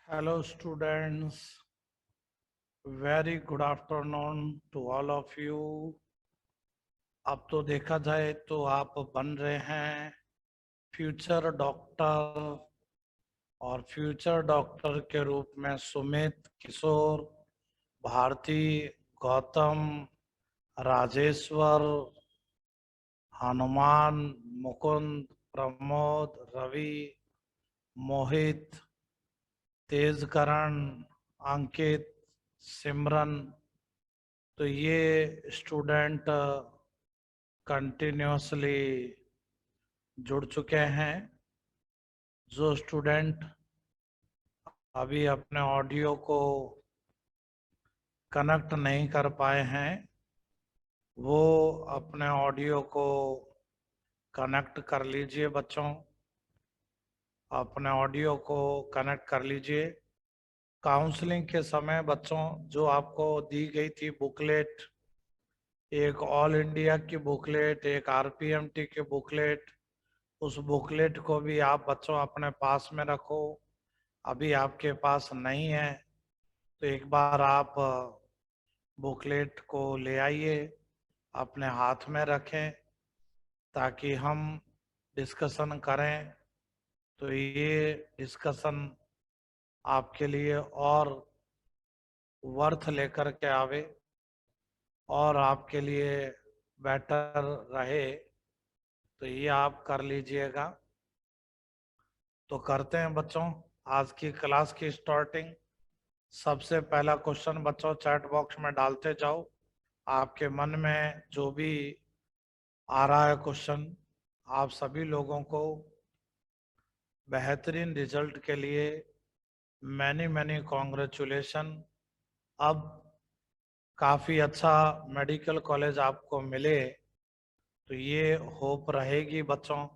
Hello students, very good afternoon to all of you. अब तो देखा जाए तो आप बन रहे हैं फ्यूचर डॉक्टर और फ्यूचर डॉक्टर के रूप में सुमित, किशोर, भारती, गौतम, राजेश्वर, हनुमान, मुकुंद, प्रमोद, रवि, मोहित, तेजकरण, अंकित, सिमरन, तो ये स्टूडेंट कंटिन्यूसली जुड़ चुके हैं। जो स्टूडेंट अभी अपने ऑडियो को कनेक्ट नहीं कर पाए हैं वो अपने ऑडियो को कनेक्ट कर लीजिए। बच्चों, अपने ऑडियो को कनेक्ट कर लीजिए। काउंसलिंग के समय बच्चों जो आपको दी गई थी बुकलेट, एक ऑल इंडिया की बुकलेट, एक आरपीएमटी की बुकलेट, उस बुकलेट को भी आप बच्चों अपने पास में रखो। अभी आपके पास नहीं है तो एक बार आप बुकलेट को ले आइए, अपने हाथ में रखें ताकि हम डिस्कशन करें तो ये डिस्कशन आपके लिए और वर्थ लेकर के आवे और आपके लिए बेटर रहे। तो ये आप कर लीजिएगा। तो करते हैं बच्चों आज की क्लास की स्टार्टिंग। सबसे पहला क्वेश्चन बच्चों चैट बॉक्स में डालते जाओ। आपके मन में जो भी आ रहा है क्वेश्चन, आप सभी लोगों को बेहतरीन रिजल्ट के लिए मैनी मैनी कॉन्ग्रेचुलेशन। अब काफ़ी अच्छा मेडिकल कॉलेज आपको मिले तो ये होप रहेगी बच्चों।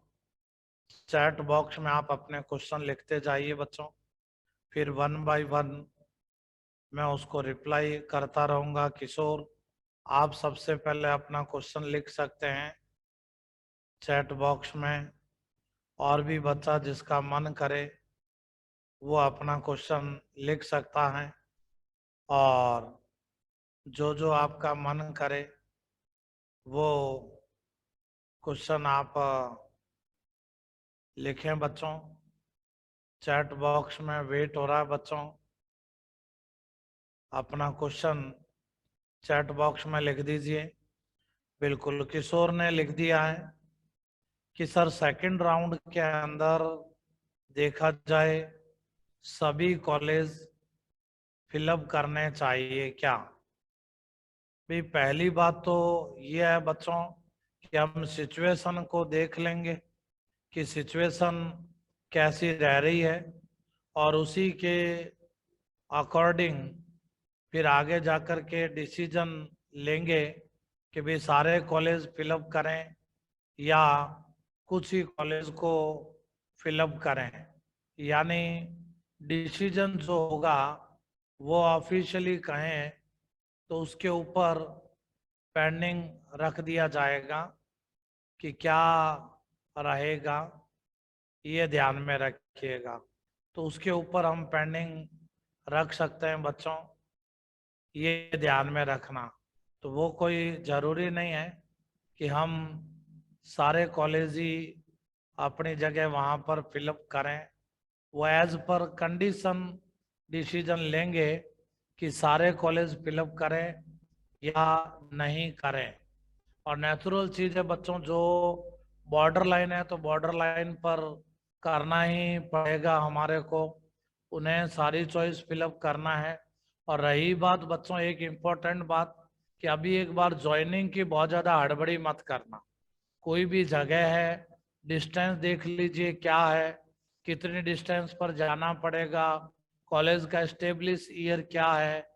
चैट बॉक्स में आप अपने क्वेश्चन लिखते जाइए बच्चों, फिर वन बाय वन मैं उसको रिप्लाई करता रहूँगा। किशोर, आप सबसे पहले अपना क्वेश्चन लिख सकते हैं चैट बॉक्स में, और भी बच्चा जिसका मन करे वो अपना क्वेश्चन लिख सकता है। और जो जो आपका मन करे वो क्वेश्चन आप लिखें बच्चों। चैट बॉक्स में वेट हो रहा है बच्चों, अपना क्वेश्चन चैट बॉक्स में लिख दीजिए। बिल्कुल, किशोर ने लिख दिया है कि सर सेकंड राउंड के अंदर देखा जाए सभी कॉलेज फिलअप करने चाहिए क्या? भाई पहली बात तो ये है बच्चों कि हम सिचुएशन को देख लेंगे कि सिचुएशन कैसी रह रही है और उसी के अकॉर्डिंग फिर आगे जाकर के डिसीजन लेंगे कि भाई सारे कॉलेज फिलअप करें या कुछ ही कॉलेज को फिलअप करें। यानी डिसीजन जो होगा वो ऑफिशियली कहें तो उसके ऊपर पेंडिंग रख दिया जाएगा कि क्या रहेगा, ये ध्यान में रखिएगा। तो उसके ऊपर हम पेंडिंग रख सकते हैं बच्चों, ये ध्यान में रखना। तो वो कोई ज़रूरी नहीं है कि हम सारे कॉलेज ही अपनी जगह वहाँ पर फिलअप करें। वो एज पर कंडीशन डिसीजन लेंगे कि सारे कॉलेज फिलअप करें या नहीं करें। और नेचुरल चीज़ है बच्चों, जो बॉर्डर लाइन है तो बॉर्डर लाइन पर करना ही पड़ेगा हमारे को, उन्हें सारी चॉइस फिलअप करना है। और रही बात बच्चों एक इम्पोर्टेंट बात कि अभी एक बार ज्वाइनिंग की बहुत ज़्यादा हड़बड़ी मत करना। कोई भी जगह है, डिस्टेंस देख लीजिए क्या है, कितनी डिस्टेंस पर जाना पड़ेगा, कॉलेज का एस्टेब्लिश ईयर क्या है।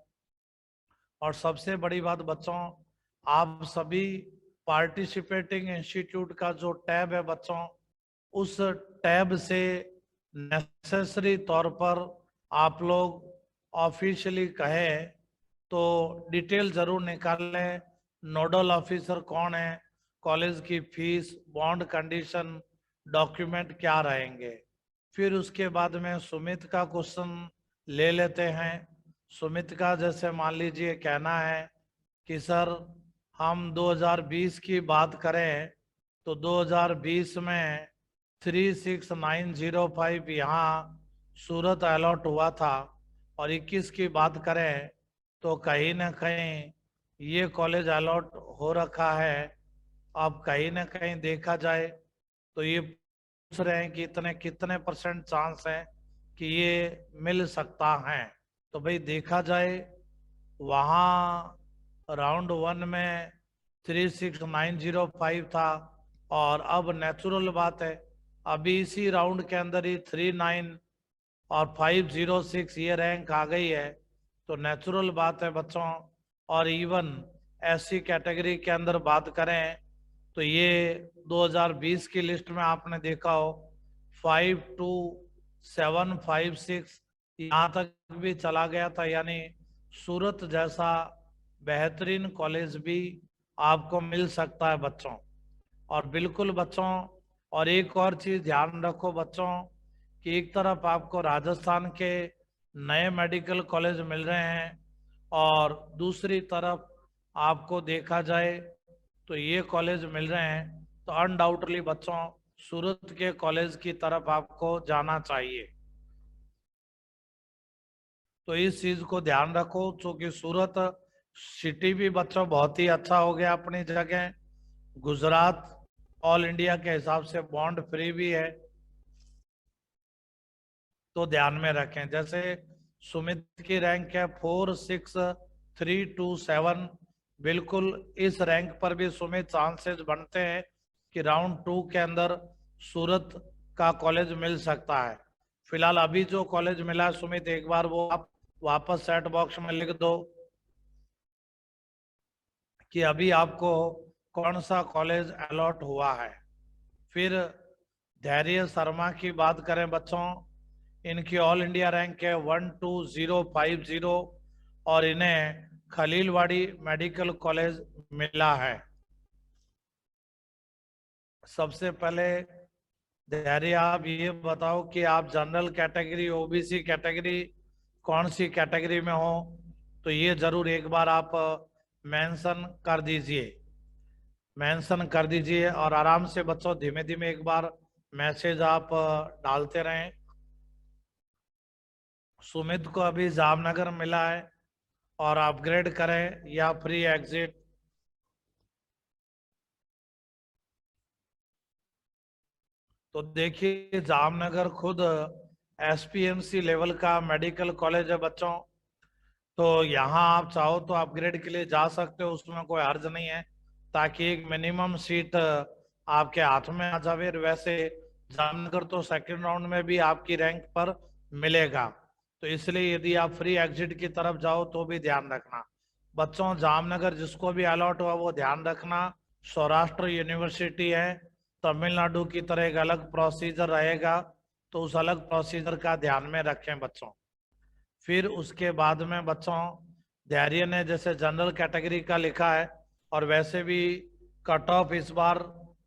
और सबसे बड़ी बात बच्चों, आप सभी पार्टिसिपेटिंग इंस्टीट्यूट का जो टैब है बच्चों, उस टैब से नेसेसरी तौर पर आप लोग ऑफिशियली कहें तो डिटेल जरूर निकाल लें। नोडल ऑफिसर कौन है, कॉलेज की फीस, बॉन्ड कंडीशन, डॉक्यूमेंट क्या रहेंगे। फिर उसके बाद में सुमित का क्वेश्चन ले लेते हैं। सुमित का जैसे मान लीजिए कहना है कि सर हम 2020 की बात करें तो 2020 में 36905 यहाँ सूरत अलॉट हुआ था, और 21 की बात करें तो कहीं ना कहीं ये कॉलेज अलॉट हो रखा है। अब कहीं ना कहीं देखा जाए तो ये पूछ रहे हैं कि इतने कितने परसेंट चांस है कि ये मिल सकता है। तो भाई देखा जाए वहाँ राउंड 1 में 36905 था, और अब नेचुरल बात है अभी इसी राउंड के अंदर ही 39 और 506 ये रैंक आ गई है। तो नेचुरल बात है बच्चों। और इवन एससी कैटेगरी के अंदर बात करें तो ये 2020 की लिस्ट में आपने देखा हो 52756 यहाँ तक भी चला गया था, यानी सूरत जैसा बेहतरीन कॉलेज भी आपको मिल सकता है बच्चों। और बिल्कुल बच्चों, और एक और चीज ध्यान रखो बच्चों कि एक तरफ आपको राजस्थान के नए मेडिकल कॉलेज मिल रहे हैं, और दूसरी तरफ आपको देखा जाए तो ये कॉलेज मिल रहे हैं। तो अनडाउटली बच्चों सूरत के कॉलेज की तरफ आपको जाना चाहिए। तो इस चीज को ध्यान रखो, क्योंकि सूरत सिटी भी बच्चों बहुत ही अच्छा हो गया अपनी जगह। गुजरात ऑल इंडिया के हिसाब से बॉन्ड फ्री भी है, तो ध्यान में रखें। जैसे सुमित की रैंक है 46327, बिल्कुल इस रैंक पर भी सुमित चांसेस बनते हैं कि राउंड 2 के अंदर सूरत का कॉलेज मिल सकता है। फिलहाल अभी जो कॉलेज मिला है सुमित, एक बार वो आप वापस सेट बॉक्स में लिख दो कि अभी आपको कौन सा कॉलेज अलॉट हुआ है। फिर धैर्य शर्मा की बात करें बच्चों, इनकी ऑल इंडिया रैंक है 12050, और इन्हें खलीलवाड़ी मेडिकल कॉलेज मिला है। सबसे पहले धैर्य आप ये बताओ कि आप जनरल कैटेगरी ओबीसी कैटेगरी कौन सी कैटेगरी में हो, तो ये जरूर एक बार आप मेंशन कर दीजिए, मेंशन कर दीजिए। और आराम से बच्चों धीमे धीमे एक बार मैसेज आप डालते रहें। सुमित को अभी जामनगर मिला है, और अपग्रेड करें या फ्री एग्जिट। तो देखिए जामनगर खुद एसपीएमसी लेवल का मेडिकल कॉलेज है बच्चों। तो यहाँ आप चाहो तो अपग्रेड के लिए जा सकते हो, उसमें कोई हर्ज नहीं है, ताकि एक मिनिमम सीट आपके हाथ में आ जावे। वैसे जामनगर तो सेकंड राउंड में भी आपकी रैंक पर मिलेगा, तो इसलिए यदि आप फ्री एग्जिट की तरफ जाओ तो भी ध्यान रखना बच्चों। जामनगर जिसको भी अलॉट हुआ वो ध्यान रखना, सौराष्ट्र यूनिवर्सिटी है, तमिलनाडु की तरह एक अलग प्रोसीजर रहेगा, तो उस अलग प्रोसीजर का ध्यान में रखें बच्चों। फिर उसके बाद में बच्चों धैर्य ने जैसे जनरल कैटेगरी का लिखा है, और वैसे भी कट ऑफ इस बार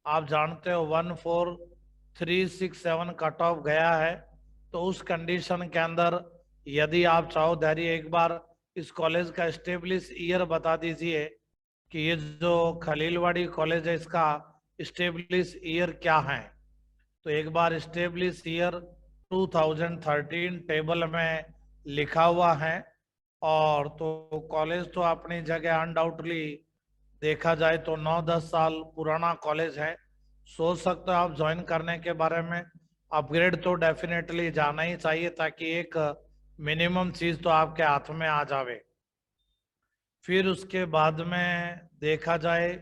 आप जानते हो 14367 कट ऑफ गया है। तो उस कंडीशन के अंदर यदि आप चाहो धैर्य एक बार इस कॉलेज का स्टेब्लिश ईयर बता दीजिए कि ये जो खलीलवाड़ी कॉलेज है इसका स्टेब्लिश ईयर क्या है। तो एक बार स्टेब्लिश ईयर 2013 टेबल में लिखा हुआ है। और तो कॉलेज तो अपनी जगह अनडाउटली देखा जाए तो 9-10 साल पुराना कॉलेज है, सोच सकते हो आप ज्वाइन करने के बारे में। अपग्रेड तो डेफिनेटली जाना ही चाहिए, ताकि एक मिनिमम चीज तो आपके हाथ में आ जावे। फिर उसके बाद में देखा जाए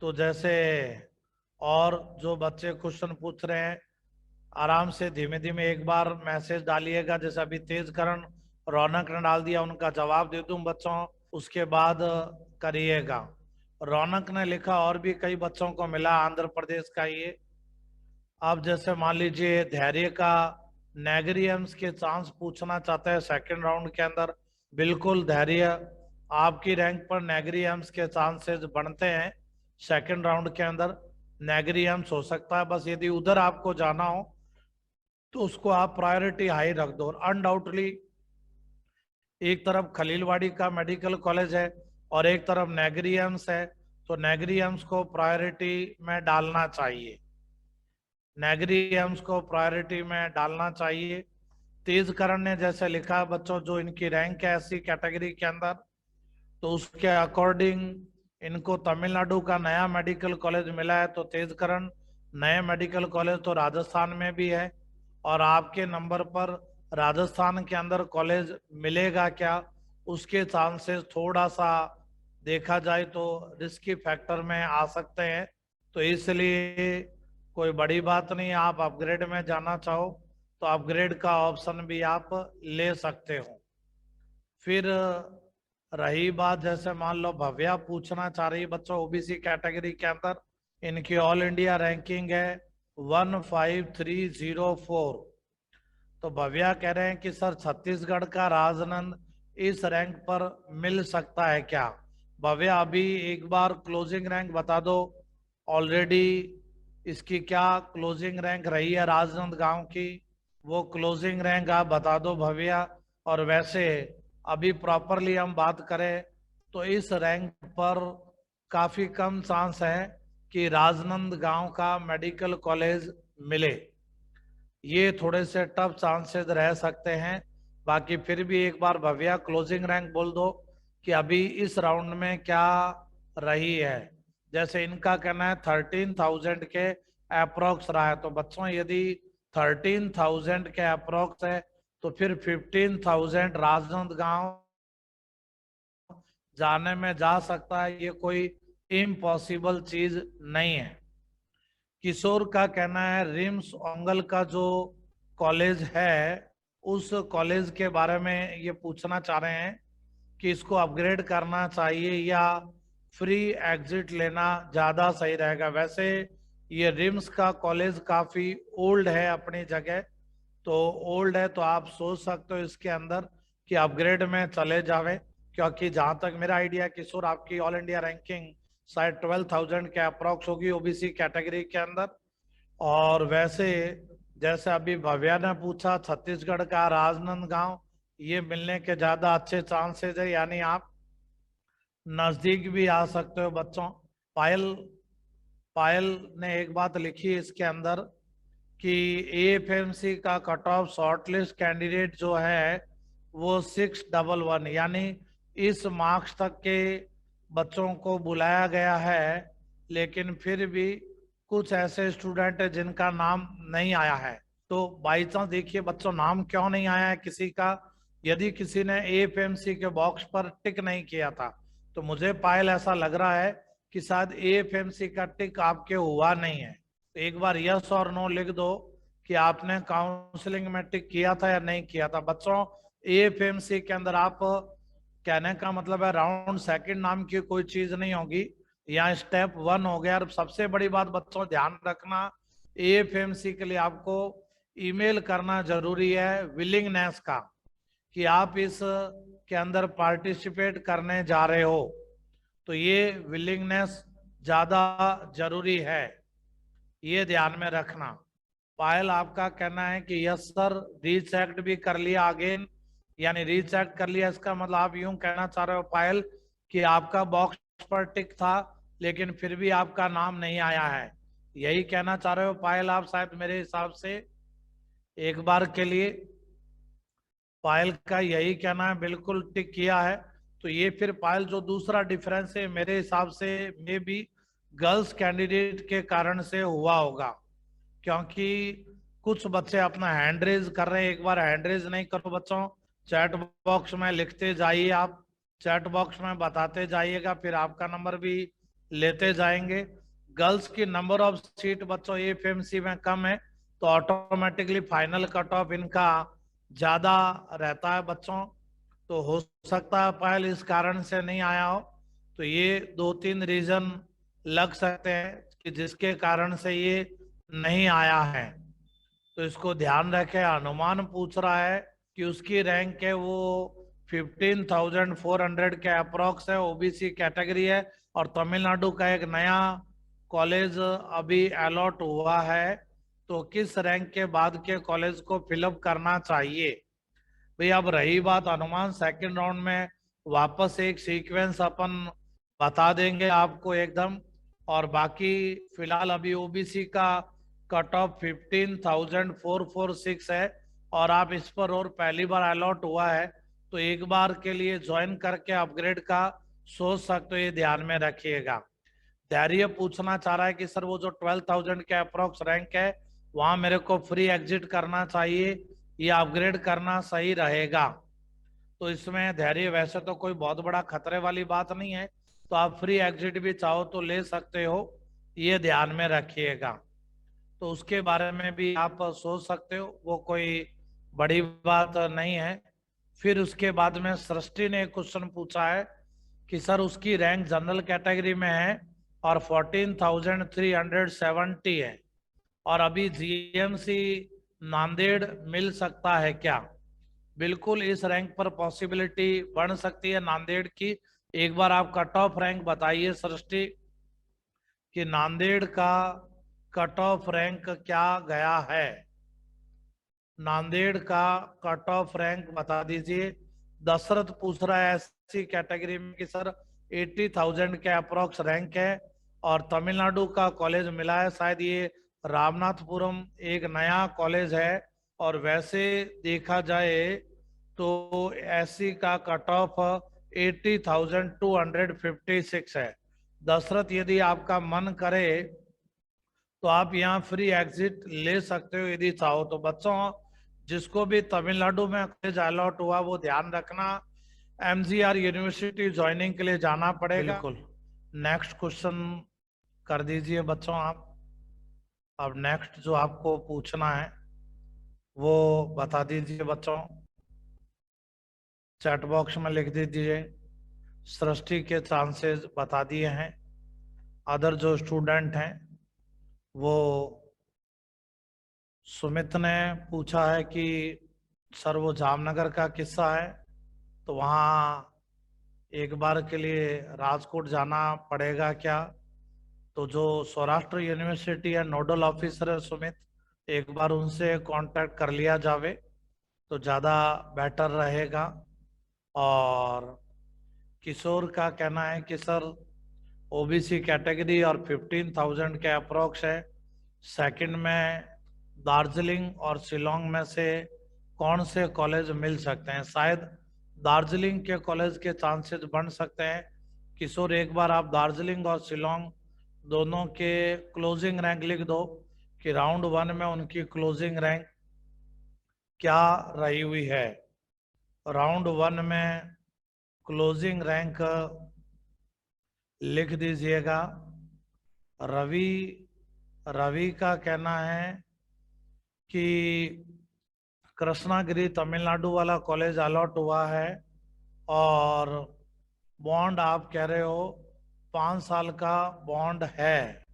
तो जैसे और जो बच्चे क्वेश्चन पूछ रहे हैं आराम से धीमे धीमे एक बार मैसेज डालिएगा। जैसे अभी तेज करण रौनक ने डाल दिया, उनका जवाब दे दूं बच्चों, उसके बाद करिएगा। रौनक ने लिखा और भी कई बच्चों को मिला आंध्र प्रदेश का ये। अब जैसे मान लीजिए धैर्य का नेगरी एम्स के चांस पूछना चाहते हैं सेकंड राउंड के अंदर, बिल्कुल धैर्य आपकी रैंक पर नेगरी एम्स के चांसेस बनते हैं सेकंड राउंड के अंदर। नेगरी एम्स हो सकता है, बस यदि उधर आपको जाना हो तो उसको आप प्रायोरिटी हाई रख दो। और अनडाउटली एक तरफ खलीलवाड़ी का मेडिकल कॉलेज है और एक तरफ नेगरी एम्स है, तो नेगरी एम्स को प्रायोरिटी में डालना चाहिए, नेगरी एम्स को प्रायोरिटी में डालना चाहिए। तेजकरण ने जैसे लिखा बच्चों, जो इनकी रैंक है ऐसी कैटेगरी के अंदर, तो उसके अकॉर्डिंग इनको तमिलनाडु का नया मेडिकल कॉलेज मिला है। तो तेजकरण नए मेडिकल कॉलेज तो राजस्थान में भी है, और आपके नंबर पर राजस्थान के अंदर कॉलेज मिलेगा क्या, उसके चांसेस थोड़ा सा देखा जाए तो रिस्की फैक्टर में आ सकते हैं। तो इसलिए कोई बड़ी बात नहीं, आप अपग्रेड में जाना चाहो तो अपग्रेड का ऑप्शन भी आप ले सकते हो। फिर रही बात, जैसे मान लो भव्या पूछना चाह रही बच्चों, ओबीसी कैटेगरी के अंदर इनकी ऑल इंडिया रैंकिंग है 15304। तो भव्या कह रहे हैं कि सर छत्तीसगढ़ का राजनंद इस रैंक पर मिल सकता है क्या? भव्या अभी एक बार क्लोजिंग रैंक बता दो, ऑलरेडी इसकी क्या क्लोजिंग रैंक रही है राजनंद गांव की, वो क्लोजिंग रैंक आप बता दो भव्या। और वैसे अभी प्रॉपरली हम बात करें तो इस रैंक पर काफी कम चांस है कि राजनंद गांव का मेडिकल कॉलेज मिले, ये थोड़े से टफ चांसेस रह सकते हैं। बाकी फिर भी एक बार भव्या क्लोजिंग रैंक बोल दो कि अभी इस राउंड में क्या रही है। जैसे इनका कहना है 13,000 के अप्रोक्स रहा है, तो बच्चों यदि 13,000 के अप्रोक्स है तो फिर 15,000 राजनांदगांव जाने में जा सकता है, ये कोई इम्पॉसिबल चीज नहीं है। किशोर का कहना है रिम्स ओंगल का जो कॉलेज है उस कॉलेज के बारे में ये पूछना चाह रहे हैं कि इसको अपग्रेड करना चाहिए या फ्री एग्जिट लेना ज्यादा सही रहेगा। वैसे ये रिम्स का कॉलेज काफी ओल्ड है अपनी जगह, तो ओल्ड है तो आप सोच सकते हो इसके अंदर कि अपग्रेड में चले जावे, क्योंकि जहां तक मेरा आइडिया किशोर आपकी ऑल इंडिया रैंकिंग शायद 12,000 के अप्रोक्स होगी ओबीसी कैटेगरी के अंदर। और वैसे जैसे अभी भव्या ने पूछा छत्तीसगढ़ का राजनांदगांव, ये मिलने के ज्यादा अच्छे चांसेस है, यानी आप नजदीक भी आ सकते हो बच्चों। पायल पायल ने एक बात लिखी है इसके अंदर कि एएफएमसी का कट ऑफ शॉर्टलिस्ट कैंडिडेट जो है वो 611, यानी इस मार्क्स तक के बच्चों को बुलाया गया है, लेकिन फिर भी कुछ ऐसे स्टूडेंट है जिनका नाम नहीं आया है। तो बाई चांस देखिए बच्चों, नाम क्यों नहीं आया है किसी का, यदि किसी ने एएफएमसी के बॉक्स पर टिक नहीं किया था तो मुझे पायल ऐसा लग रहा है कि शायद एएफएमसी का टिक आपके हुआ नहीं है। तो एक बार यस और नो लिख दो कि आपने काउंसलिंग में टिक किया था या नहीं किया था। बच्चों एएफएमसी के अंदर आप, कहने का मतलब है राउंड सेकंड नाम की कोई चीज नहीं होगी, यहाँ स्टेप 1 हो गया। और सबसे बड़ी बात बच्चों ध्यान रखना, एएफएमसी के लिए आपको ईमेल करना जरूरी है विलिंगनेस का, कि आप इस के अंदर पार्टिसिपेट करने जा रहे हो, तो ये विलिंगनेस ज्यादा जरूरी है, ये ध्यान में रखना। पायल आपका कहना है कि यस सर रीचेक्ड भी कर लिया अगेन, यानी रीचेक कर लिया, इसका मतलब आप यूं कहना चाह रहे हो पायल कि आपका बॉक्स पर टिक था लेकिन फिर भी आपका नाम नहीं आया है, यही कहना चाह रहे हो पायल आप शायद मेरे हिसाब से। एक बार के लिए पायल का यही कहना है, बिल्कुल टिक किया है। तो ये फिर पायल जो दूसरा डिफरेंस है मेरे हिसाब से मे भी गर्ल्स कैंडिडेट के कारण से हुआ होगा, क्योंकि कुछ बच्चे अपना हैंड रेज कर रहे हैं। एक बार हैंड रेज नहीं करो बच्चों, चैट बॉक्स में लिखते जाइए, आप चैट बॉक्स में बताते जाइएगा, फिर आपका नंबर भी लेते जाएंगे। गर्ल्स की नंबर ऑफ सीट बच्चों एफएमसी में कम है, तो ऑटोमेटिकली फाइनल कट ऑफ इनका ज्यादा रहता है बच्चों। तो हो सकता है पायल इस कारण से नहीं आया हो, तो ये 2-3 रीजन लग सकते हैं कि जिसके कारण से ये नहीं आया है, तो इसको ध्यान रखें। अनुमान पूछ रहा है कि उसकी रैंक है वो 15,400 के अप्रोक्स है, ओबीसी कैटेगरी है, और तमिलनाडु का एक नया कॉलेज अभी अलॉट हुआ है, तो किस रैंक के बाद के कॉलेज को फिलअप करना चाहिए। भाई अब रही बात अनुमान, सेकंड राउंड में वापस एक सीक्वेंस अपन बता देंगे आपको एकदम। और बाकी फिलहाल अभी ओबीसी का कट ऑफ 15,446 है, और आप इस पर और पहली बार अलॉट हुआ है, तो एक बार के लिए ज्वाइन करके अपग्रेड का सोच सकते हो, ये ध्यान में रखिएगा। धैर्य पूछना चाह रहा है कि सर वो जो 12,000 के अप्रोक्स रैंक है वहां मेरे को फ्री एग्जिट करना चाहिए या अपग्रेड करना सही रहेगा? तो इसमें धैर्य वैसे तो कोई बहुत बड़ा खतरे वाली बात नहीं है, तो आप फ्री एग्जिट भी चाहो तो ले सकते हो, ये ध्यान में रखिएगा। तो उसके बारे में भी आप सोच सकते हो, वो कोई बड़ी बात नहीं है। फिर उसके बाद में सृष्टि ने एक क्वेश्चन पूछा है कि सर उसकी रैंक जनरल कैटेगरी में है और 14,370 है, और अभी जीएमसी नांदेड़ मिल सकता है क्या? बिल्कुल इस रैंक पर पॉसिबिलिटी बढ़ सकती है नांदेड़ की। एक बार आप कट ऑफ रैंक बताइए सृष्टि कि नांदेड़ का कट ऑफ रैंक क्या गया है। नांदेड़ का कट ऑफ रैंक बता दीजिए। दशरथ पूछ रहा है ऐसी कैटेगरी में कि सर 80,000 के अप्रोक्स रैंक है, और तमिलनाडु का कॉलेज मिला है शायद, ये रामनाथपुरम एक नया कॉलेज है, और वैसे देखा जाए तो एससी का कट ऑफ 80,256 है। दशरथ यदि आपका मन करे तो आप यहाँ फ्री एग्जिट ले सकते हो यदि चाहो तो। बच्चों जिसको भी तमिलनाडु में कॉलेज अलॉट हुआ वो ध्यान रखना, एमजीआर यूनिवर्सिटी ज्वाइनिंग के लिए जाना पड़ेगा। बिल्कुल। नेक्स्ट क्वेश्चन कर दीजिए बच्चों आप। अब नेक्स्ट जो आपको पूछना है वो बता दीजिए बच्चों, चैट बॉक्स में लिख दीजिए। सृष्टि के चांसेस बता दिए हैं। अदर जो स्टूडेंट हैं वो सुमित ने पूछा है कि सर वो जामनगर का किस्सा है, तो वहाँ एक बार के लिए राजकोट जाना पड़ेगा क्या? तो जो सौराष्ट्र यूनिवर्सिटी है नोडल ऑफिसर है सुमित, एक बार उनसे कांटेक्ट कर लिया जावे तो ज़्यादा बेटर रहेगा। और किशोर का कहना है कि सर ओबीसी कैटेगरी और 15,000 के अप्रोक्स है, सेकंड में दार्जिलिंग और शिलोंग में से कौन से कॉलेज मिल सकते हैं? शायद दार्जिलिंग के कॉलेज के चांसेस बन सकते हैं। किशोर एक बार आप दार्जिलिंग और शिलोंग दोनों के क्लोजिंग रैंक लिख दो कि राउंड 1 में उनकी क्लोजिंग रैंक क्या रही हुई है। राउंड 1 में क्लोजिंग रैंक लिख दीजिएगा। रवि रवि का कहना है कि कृष्णागिरी तमिलनाडु वाला कॉलेज अलॉट हुआ है, और बॉन्ड आप कह रहे हो 5 साल का बॉन्ड है,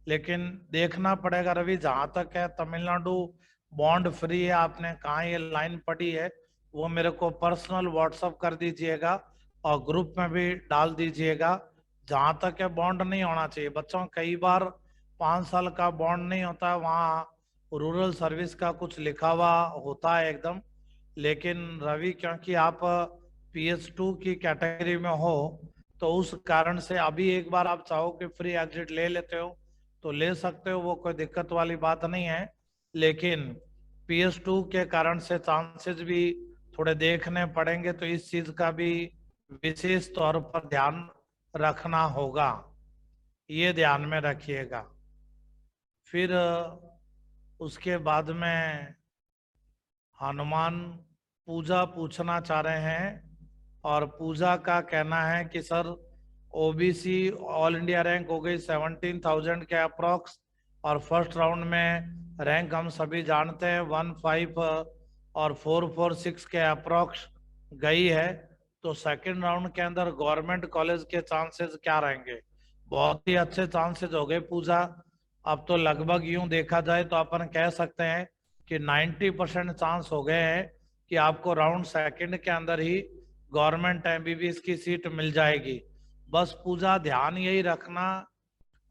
लेकिन देखना पड़ेगा रवि। जहां तक है तमिलनाडु बॉन्ड फ्री है, आपने कहाँ ये लाइन पढ़ी है वो मेरे को पर्सनल व्हाट्सअप कर दीजिएगा और ग्रुप में भी डाल दीजिएगा। जहां तक है बॉन्ड नहीं होना चाहिए बच्चों। कई बार 5 साल का बॉन्ड नहीं होता, वहाँ रूरल सर्विस का कुछ लिखा हुआ होता है एकदम। लेकिन रवि क्योंकि आप PS2 की कैटेगरी में हो, तो उस कारण से अभी एक बार आप चाहो कि फ्री एग्जिट ले लेते हो तो ले सकते हो, वो कोई दिक्कत वाली बात नहीं है। लेकिन PS2 के कारण से चांसेस भी थोड़े देखने पड़ेंगे, तो इस चीज का भी विशेष तौर पर ध्यान रखना होगा, ये ध्यान में रखिएगा। फिर उसके बाद में हनुमान पूजा पूछना चाह रहे हैं, और पूजा का कहना है कि sir OBC all India rank हो गई 17,000 के अप्रोक्स, और फर्स्ट राउंड में रैंक हम सभी जानते हैं 15 और 446 के अप्रोक्स गई है। तो सेकंड राउंड के अंदर गवर्नमेंट कॉलेज के चांसेस क्या रहेंगे? बहुत ही अच्छे चांसेस हो गए पूजा। अब तो लगभग यूं देखा जाए तो अपन कह सकते हैं कि 90% चांस हो गए हैं कि आपको राउंड सेकंड के अंदर ही गवर्नमेंट एमबीबीएस की सीट मिल जाएगी। बस पूजा ध्यान यही रखना,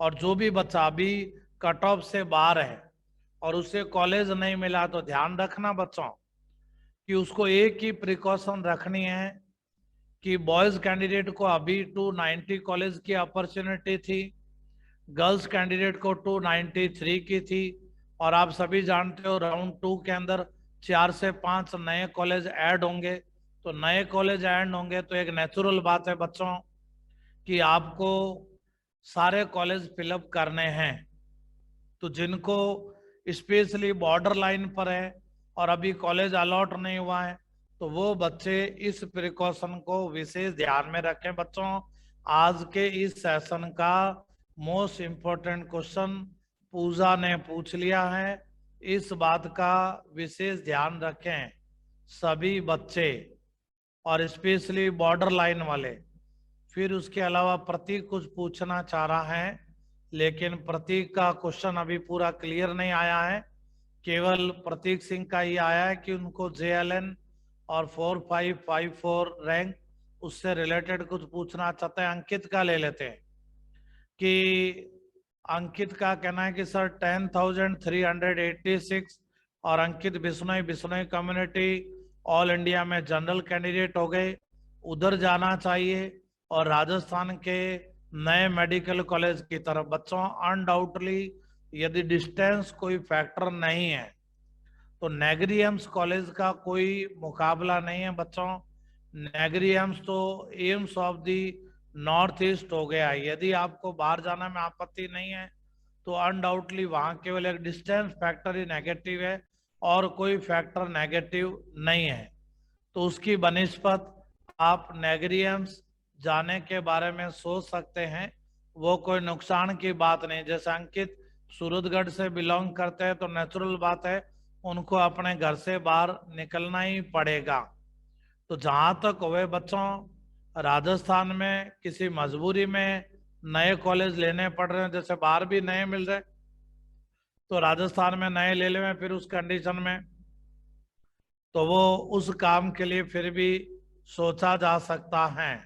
और जो भी बच्चा अभी कट ऑफ से बाहर है और उसे कॉलेज नहीं मिला तो ध्यान रखना बच्चों कि उसको एक ही प्रिकॉशन रखनी है कि बॉयज कैंडिडेट को अभी 290 कॉलेज की अपॉर्चुनिटी थी, गर्ल्स कैंडिडेट को 293 की थी, और आप सभी जानते हो राउंड 2 के अंदर 4 से 5 नए कॉलेज ऐड होंगे। तो नए कॉलेज ऐड होंगे तो एक नेचुरल बात है बच्चों कि आपको सारे कॉलेज फिलअप करने हैं। तो जिनको स्पेशली बॉर्डर लाइन पर है और अभी कॉलेज अलॉट नहीं हुआ है, तो वो बच्चे इस प्रिकॉशन को विशेष ध्यान में रखें। बच्चों, आज के इस सेशन का मोस्ट इम्पोर्टेंट क्वेश्चन पूजा ने पूछ लिया है, इस बात का विशेष ध्यान रखें सभी बच्चे, और स्पेशली बॉर्डर लाइन वाले। फिर उसके अलावा प्रतीक कुछ पूछना चाह रहा है, लेकिन प्रतीक का क्वेश्चन अभी पूरा क्लियर नहीं आया है। केवल प्रतीक सिंह का ही आया है कि उनको JLN और 4554 रैंक, उससे रिलेटेड कुछ पूछना चाहते हैं। अंकित का ले लेते हैं कि अंकित का कहना है कि सर 10,386, और अंकित बिश्नोई कम्युनिटी ऑल इंडिया में जनरल कैंडिडेट हो गए, उधर जाना चाहिए और राजस्थान के नए मेडिकल कॉलेज की तरफ। बच्चों, अनडाउटली यदि डिस्टेंस कोई फैक्टर नहीं है तो नेगरी एम्स कॉलेज का कोई मुकाबला नहीं है बच्चों। नेगरी एम्स तो AIIMS of the north east हो गया है। यदि आपको बाहर जाना में आपत्ति नहीं है तो अनडाउटली वहां केवल एक डिस्टेंस फैक्टर ही नेगेटिव है और कोई फैक्टर नेगेटिव नहीं है। तो उसकी बनिस्पत आप नेगरी एम्स जाने के बारे में सोच सकते हैं, वो कोई नुकसान की बात नहीं। जैसे अंकित सूरतगढ़ से बिलोंग करते हैं तो नेचुरल बात है उनको अपने घर से बाहर निकलना ही पड़ेगा। तो जहां तक हुए बच्चों, राजस्थान में किसी मजबूरी में नए कॉलेज लेने पड़ रहे हैं, जैसे बाहर भी नए मिल रहे तो राजस्थान में नए ले लें फिर उस कंडीशन में, तो वो उस काम के लिए फिर भी सोचा जा सकता है।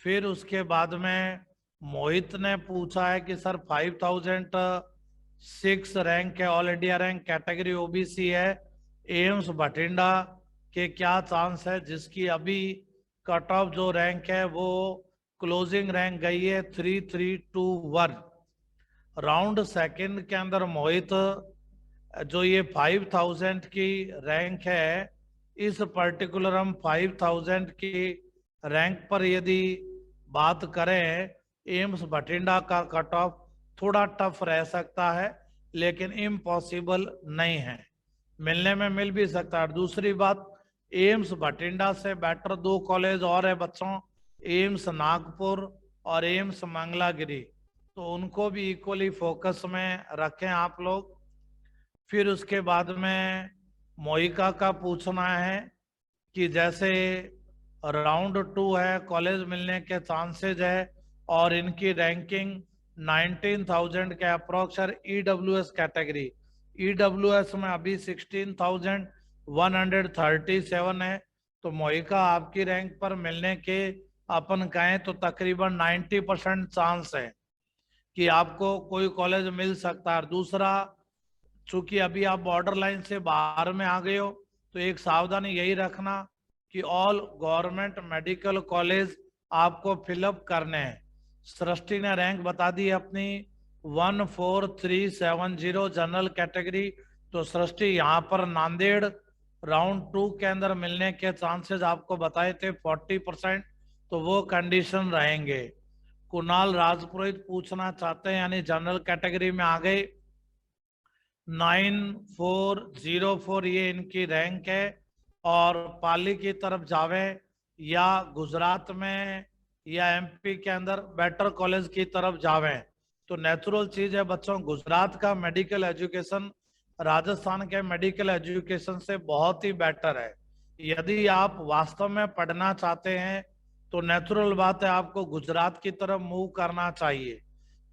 फिर उसके बाद में मोहित ने पूछा है कि सर 5006 रैंक है, all India rank, category OBC है, एम्स बठिंडा के क्या चांस है, जिसकी अभी कट ऑफ जो रैंक है वो क्लोजिंग रैंक गई है 3321। राउंड सेकंड के अंदर मोहित जो ये 5000 की रैंक है, इस पर्टिकुलर हम 5000 की रैंक पर यदि बात करें, एम्स बठिंडा का कट ऑफ थोड़ा टफ रह सकता है लेकिन इम्पॉसिबल नहीं है, मिलने में मिल भी सकता है। दूसरी बात, एम्स बठिंडा से बेटर 2 कॉलेज और है बच्चों, एम्स नागपुर और एम्स मंगलागिरी, तो उनको भी इक्वली फोकस में रखें आप लोग। फिर उसके बाद में मोहिका का पूछना है कि जैसे राउंड 2 है, कॉलेज मिलने के चांसेज है और इनकी रैंकिंग 19,000 के अप्रोक्स है EWS कैटेगरी। EWS में अभी 16,137 है, तो मोहिका आपकी रैंक पर मिलने के अपन कहें तो तकरीबन 90% चांस है कि आपको कोई कॉलेज मिल सकता है। दूसरा, चूंकि अभी आप बॉर्डर लाइन से बाहर में आ गए हो तो एक सावधानी यही रखना कि ऑल गवर्नमेंट मेडिकल कॉलेज आपको फिलअप करने हैं। सृष्टि ने रैंक बता दी अपनी 14370 जनरल कैटेगरी, तो सृष्टि यहाँ पर नांदेड़ राउंड 2 के अंदर मिलने के चांसेस आपको बताए थे 40%, तो वो कंडीशन रहेंगे। कुणाल राजपुरोहित पूछना चाहते हैं, यानी जनरल कैटेगरी में आ गए 9404 ये इनकी रैंक है, और पाली की तरफ जावे या गुजरात में या MP के अंदर बेटर कॉलेज की तरफ जावे तो नेचुरल चीज है बच्चों, गुजरात का मेडिकल एजुकेशन राजस्थान के मेडिकल एजुकेशन से बहुत ही बेटर है। यदि आप वास्तव में पढ़ना चाहते हैं तो नेचुरल बात है आपको गुजरात की तरफ मूव करना चाहिए,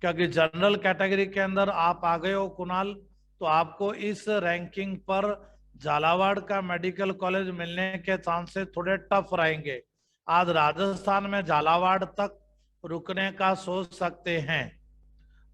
क्योंकि जनरल कैटेगरी के अंदर आप आ गए हो कुणाल, तो आपको इस रैंकिंग पर झालावाड़ का मेडिकल कॉलेज मिलने के चांसेस थोड़े टफ रहेंगे। आज राजस्थान में झालावाड़ तक रुकने का सोच सकते हैं,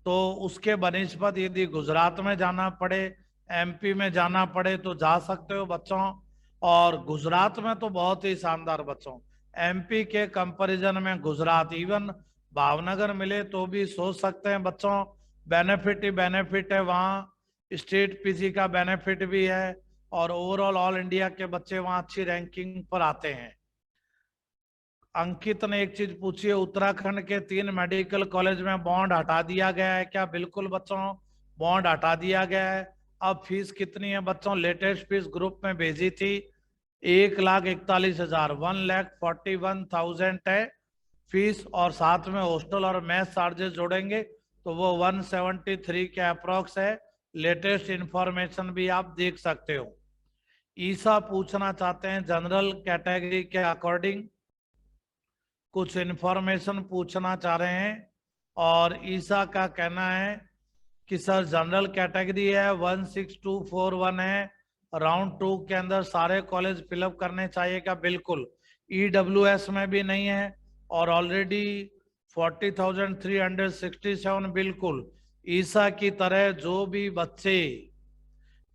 तो उसके बनिस्बत यदि गुजरात में जाना पड़े, MP में जाना पड़े तो जा सकते हो बच्चों। और गुजरात में तो बहुत ही शानदार बच्चों, एमपी के कंपैरिजन में गुजरात, इवन भावनगर मिले तो भी सोच सकते हैं बच्चों, बेनिफिट ही बेनिफिट है वहाँ, स्टेट पीजी का बेनिफिट भी है और ओवरऑल ऑल इंडिया के बच्चे वहाँ अच्छी रैंकिंग पर आते हैं। अंकित ने एक चीज पूछी है, उत्तराखंड के 3 मेडिकल कॉलेज में बॉन्ड हटा दिया गया है क्या? बिल्कुल बच्चों, बॉन्ड हटा दिया गया है। अब फीस कितनी है बच्चों? लेटेस्ट फीस ग्रुप में भेजी थी, 1,41,000, 1,41,000 है फीस, और साथ में हॉस्टल और मेस चार्जेस जोड़ेंगे तो वो 173 के अप्रोक्स है। लेटेस्ट इंफॉर्मेशन भी आप देख सकते हो। ईसा पूछना चाहते हैं जनरल कैटेगरी के अकॉर्डिंग कुछ इंफॉर्मेशन पूछना चाह रहे हैं, और ईसा का कहना है कि सर जनरल कैटेगरी है 16241 है, राउंड 2 के अंदर सारे कॉलेज फिलअप करने चाहिए क्या? बिल्कुल, ईडब्ल्यूएस में भी नहीं है और ऑलरेडी 40,367, बिल्कुल ईसा की तरह जो भी बच्चे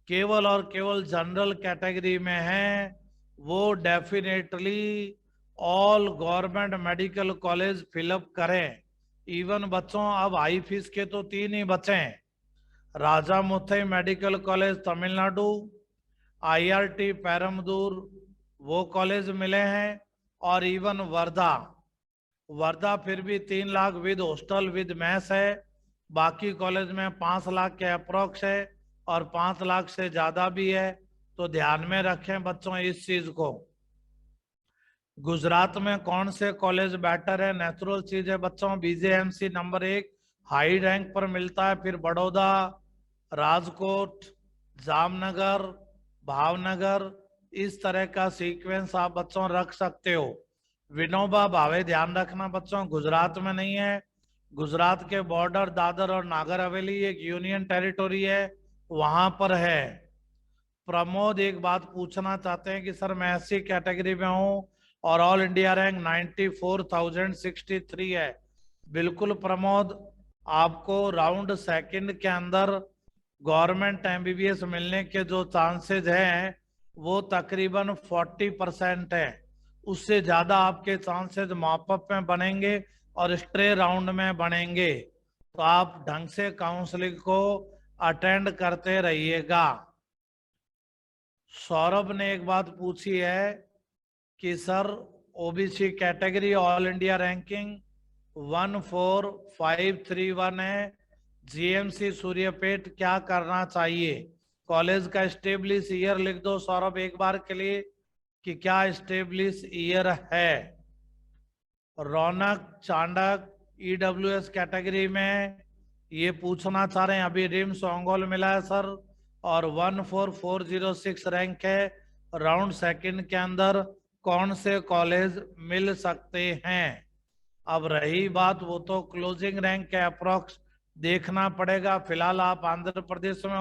केवल और केवल जनरल कैटेगरी में हैं वो definitely all government medical college fill up करें। इवन बच्चों अब हाई फीस के तो 3 ही बचे हैं, राजा मुथई मेडिकल कॉलेज तमिलनाडु, आईआरटी पैरमदूर वो कॉलेज मिले हैं, और इवन वर्धा, वर्धा फिर भी 3 lakh with hostel with mess है, बाकी कॉलेज में 5 लाख के अप्रोक्स है और 5 लाख से ज्यादा भी है, तो ध्यान में रखें बच्चों इस चीज को। गुजरात में कौन से कॉलेज बेटर है? नेचुरल चीज है बच्चों, बीजेएमसी नंबर 1 हाई रैंक पर मिलता है, फिर बड़ौदा, राजकोट, जामनगर, भावनगर, इस तरह का सीक्वेंस आप बच्चों रख सकते हो। विनोबा भावे ध्यान रखना बच्चों, गुजरात में नहीं है, गुजरात के बॉर्डर दादर और नागर हवेली एक यूनियन टेरिटोरी है, वहां पर है। प्रमोद एक बात पूछना चाहते हैं कि सर मैं एससी कैटेगरी में हूँ और ऑल इंडिया रैंक 94,063 है। बिल्कुल प्रमोद, आपको राउंड सेकंड के अंदर गवर्नमेंट एमबीबीएस मिलने के जो चांसेस हैं वो तकरीबन 40% है, उससे ज्यादा आपके चांसेस मॉपअप में बनेंगे और स्ट्रे राउंड में बनेंगे, तो आप ढंग से काउंसलिंग को अटेंड करते रहिएगा। सौरभ ने एक बात पूछी है कि sir OBC category all India ranking 14531 है, जीएमसी सूर्यपेट क्या करना चाहिए? कॉलेज का स्टेब्लिश ईयर लिख दो सौरभ एक बार के लिए कि क्या स्टेब्लिश ईयर है। रौनक चांडक ईडब्ल्यूएस कैटेगरी में ये पूछना चाह रहे हैं, अभी रिम्स ओंगोल मिला है सर और 14406 रैंक है, राउंड सेकंड के अंदर कौन से कॉलेज मिल सकते हैं? अब रही बात, वो तो क्लोजिंग रैंक के अप्रोक्स देखना पड़ेगा, फिलहाल आप आंध्र प्रदेश में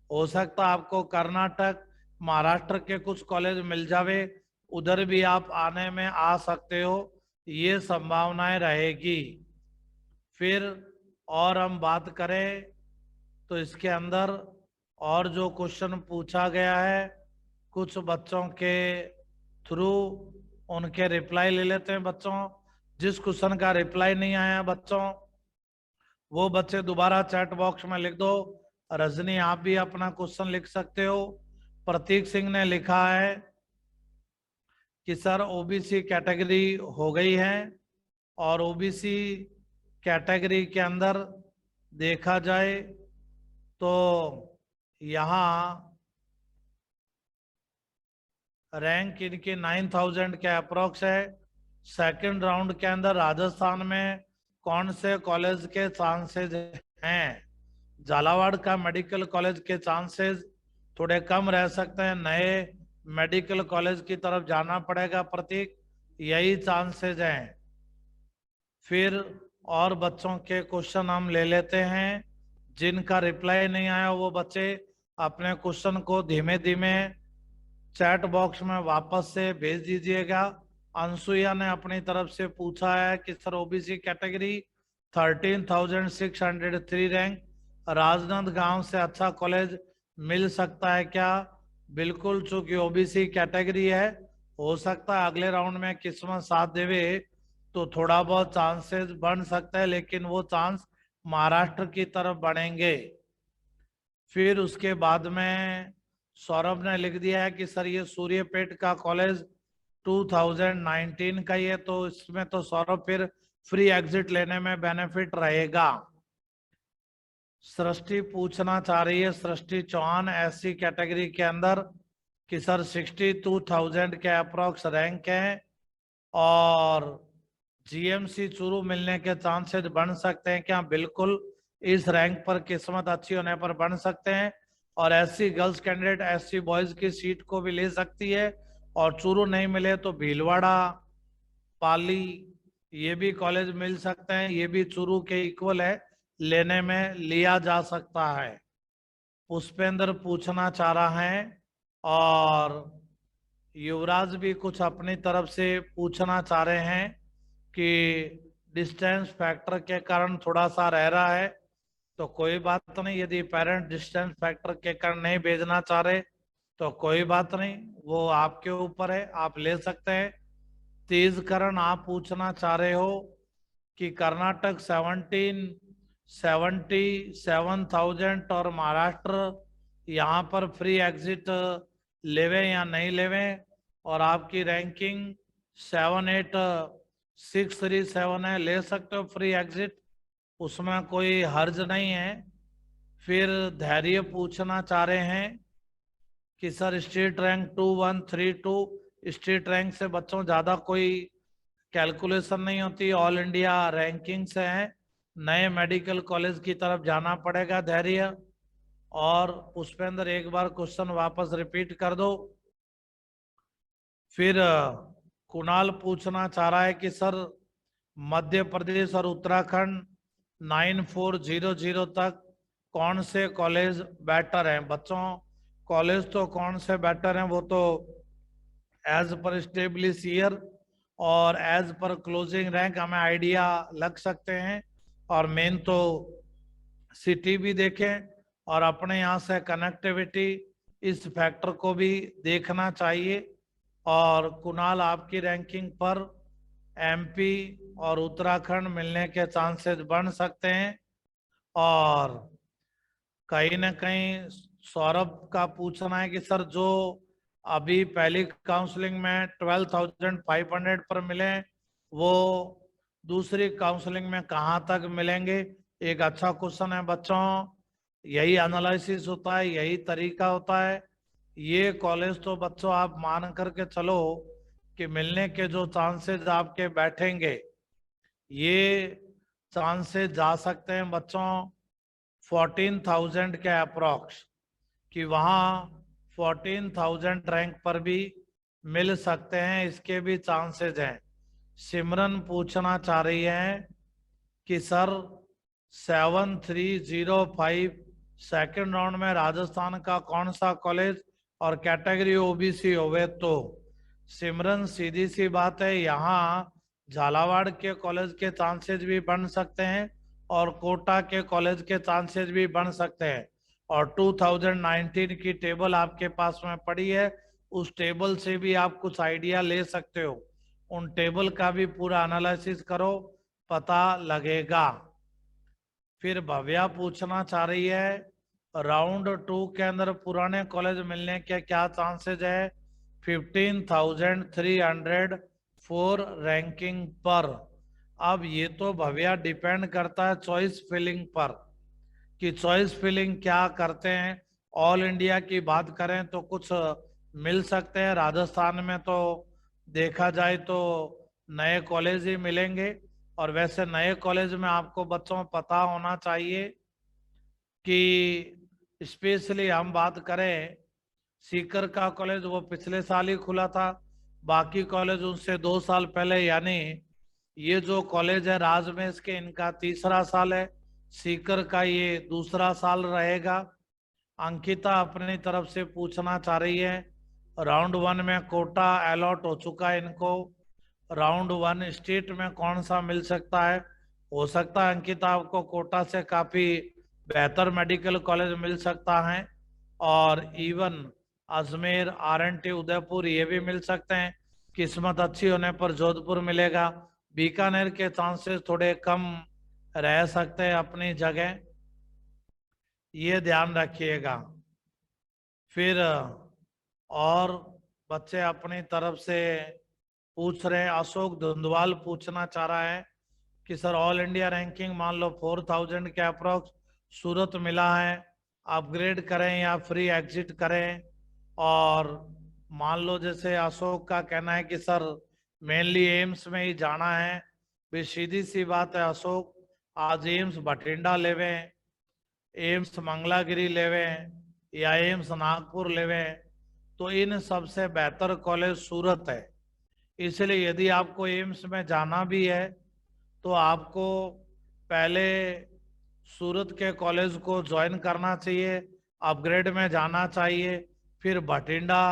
हो सकता आपको कर्नाटक महाराष्ट्र के कुछ कॉलेज मिल जावे, उधर भी आप आने में आ सकते हो, ये संभावनाएं रहेगी। फिर और हम बात करें तो इसके अंदर और जो क्वेश्चन पूछा गया है कुछ बच्चों के थ्रू उनके रिप्लाई ले लेते हैं बच्चों। जिस क्वेश्चन का रिप्लाई नहीं आया बच्चों वो बच्चे दोबारा चैट बॉक्स में लिख दो। रजनी आप भी अपना क्वेश्चन लिख सकते हो। प्रतीक सिंह ने लिखा है कि सर ओबीसी कैटेगरी हो गई है और ओबीसी कैटेगरी के अंदर देखा जाए तो यहाँ रैंक इनकी 9,000 के अप्रोक्स है। सेकंड राउंड के अंदर राजस्थान में कौन से कॉलेज के चांसेस हैं? झालावाड़ का मेडिकल कॉलेज के चांसेस थोड़े कम रह सकते हैं, नए मेडिकल कॉलेज की तरफ जाना पड़ेगा प्रतीक, यही चांसेस हैं। फिर और बच्चों के क्वेश्चन हम ले लेते हैं, जिनका रिप्लाई नहीं आया वो बच्चे अपने क्वेश्चन को धीमे धीमे चैट बॉक्स में वापस से भेज दीजिएगा। अंसुया ने अपनी तरफ से पूछा है कि सर ओबीसी कैटेगरी 13,603 रैंक, राजनांद गांव से अच्छा कॉलेज मिल सकता है क्या? बिल्कुल, चूंकि ओबीसी कैटेगरी है, हो सकता है अगले राउंड में किस्मत साथ देवे तो थोड़ा बहुत चांसेस बन सकता है, लेकिन वो चांस महाराष्ट्र की तरफ बढ़ेंगे। फिर उसके बाद में सौरभ ने लिख दिया है कि सर ये सूर्यपेट का कॉलेज 2019 का ही है, तो इसमें तो सौरभ फिर फ्री एग्जिट लेने में बेनिफिट रहेगा। सृष्टि पूछना चाह रही है, सृष्टि चौहान एससी कैटेगरी के अंदर, कि सर 62,000 के अप्रोक्स रैंक है और जीएमसी चूरू मिलने के चांसेस बन सकते हैं क्या? बिल्कुल, इस रैंक पर किस्मत अच्छी होने पर बन सकते हैं। और SC girls candidate SC boys की सीट को भी ले सकती है, और चूरू नहीं मिले तो भीलवाड़ा, पाली, ये भी कॉलेज मिल सकते हैं, ये भी चूरू के इक्वल है, लेने में लिया जा सकता है। पुष्पेंद्र पूछना चाह रहा है, और युवराज भी कुछ अपनी तरफ से पूछना चाह रहे हैं कि डिस्टेंस फैक्टर के कारण थोड़ा सा रह रहा है, तो कोई बात नहीं, यदि पेरेंट डिस्टेंस फैक्टर के कारण नहीं भेजना चाह रहे तो कोई बात नहीं, वो आपके ऊपर है, आप ले सकते हैं। तेजकरण आप पूछना चाह रहे हो कि कर्नाटक 77,000 और महाराष्ट्र यहाँ पर फ्री एग्जिट लेवे या नहीं लेवे, और आपकी रैंकिंग 78,637 है, ले सकते हो फ्री एग्जिट, उसमें कोई हर्ज नहीं है। फिर धैर्य पूछना चाह रहे हैं कि sir state rank 2132, state rank से बच्चों ज्यादा कोई कैलकुलेशन नहीं होती, ऑल इंडिया रैंकिंग से है, नए मेडिकल कॉलेज की तरफ जाना पड़ेगा धैर्य। और उसके अंदर एक बार क्वेश्चन वापस रिपीट कर दो। फिर कुणाल पूछना चाह रहा है कि सर मध्य प्रदेश और उत्तराखंड 9400 तक कौन से कॉलेज बेटर हैं? बच्चों, कॉलेज तो कौन से बेटर हैं वो तो एज पर स्टेब्लिश ईयर और एज पर क्लोजिंग रैंक हमें आइडिया लग सकते हैं, और मेन तो सिटी भी देखें और अपने यहाँ से कनेक्टिविटी, इस फैक्टर को भी देखना चाहिए। और कुणाल, आपकी रैंकिंग पर एमपी और उत्तराखंड मिलने के चांसेस बन सकते हैं। और कहीं ना कहीं सौरभ का पूछना है कि सर जो अभी पहली काउंसलिंग में 12,500 पर मिले, वो दूसरी काउंसलिंग में कहाँ तक मिलेंगे? एक अच्छा क्वेश्चन है बच्चों, यही एनालिसिस होता है, यही तरीका होता है। ये कॉलेज तो बच्चों आप मान करके चलो कि मिलने के जो चांसेस आपके बैठेंगे, ये चांसेस जा सकते हैं बच्चों 14,000 के अप्रोक्स, कि वहाँ 14,000 रैंक पर भी मिल सकते हैं, इसके भी चांसेस हैं। सिमरन पूछना चाह रही है कि सर 7305 सेकेंड राउंड में राजस्थान का कौन सा कॉलेज और कैटेगरी ओबीसी होवे तो? सिमरन, सीधी सी बात है, यहाँ झालावाड़ के कॉलेज के चांसेस भी बन सकते हैं और कोटा के कॉलेज के चांसेस भी बन सकते हैं। और 2019 की टेबल आपके पास में पड़ी है, उस टेबल से भी आप कुछ आइडिया ले सकते हो, उन टेबल का भी पूरा एनालिसिस करो, पता लगेगा। फिर भव्या पूछना चाह रही है राउंड 2 के अंदर पुराने कॉलेज मिलने के क्या चांसेस है? 15,304 रैंकिंग पर। अब ये तो भव्या डिपेंड करता है चॉइस फिलिंग पर, कि चॉइस फिलिंग क्या करते हैं। ऑल इंडिया की बात करें तो कुछ मिल सकते हैं, राजस्थान में तो देखा जाए तो नए कॉलेज ही मिलेंगे। और वैसे नए कॉलेज में आपको बच्चों पता होना चाहिए कि स्पेशली हम बात करें सीकर का कॉलेज, वो पिछले साल ही खुला था, बाकी कॉलेज उनसे 2 साल पहले, यानी ये जो कॉलेज है राजमेश के, इनका तीसरा साल है, सीकर का ये दूसरा साल रहेगा। अंकिता अपनी तरफ से पूछना चाह रही है, राउंड 1 में कोटा अलॉट हो चुका है इनको, राउंड 1 स्टेट में कौन सा मिल सकता है? हो सकता है अंकिता आपको कोटा से काफी बेहतर मेडिकल कॉलेज मिल सकता है, और इवन अजमेर, RNT उदयपुर ये भी मिल सकते हैं। किस्मत अच्छी होने पर जोधपुर मिलेगा। बीकानेर के चांसेस थोड़े कम रह सकते हैं अपनी जगह, ये ध्यान रखिएगा। फिर और बच्चे अपनी तरफ से पूछ रहे हैं, अशोक धुंधवाल पूछना चाह रहा है कि सर ऑल इंडिया रैंकिंग मान लो 4000 के अप्रोक्स सूरत मिला है, अपग्रेड करें या फ्री एग्जिट करें। और मान लो जैसे अशोक का कहना है कि सर मेनली एम्स में ही जाना है, भी सीधी सी बात है अशोक, आज एम्स बठिंडा लेवें, एम्स मंगलागिरी लेवें या एम्स नागपुर लेवें, तो इन सबसे बेहतर कॉलेज सूरत है। इसलिए यदि आपको एम्स में जाना भी है तो आपको पहले सूरत के कॉलेज को ज्वाइन करना चाहिए, अपग्रेड में जाना चाहिए, फिर बठिंडा,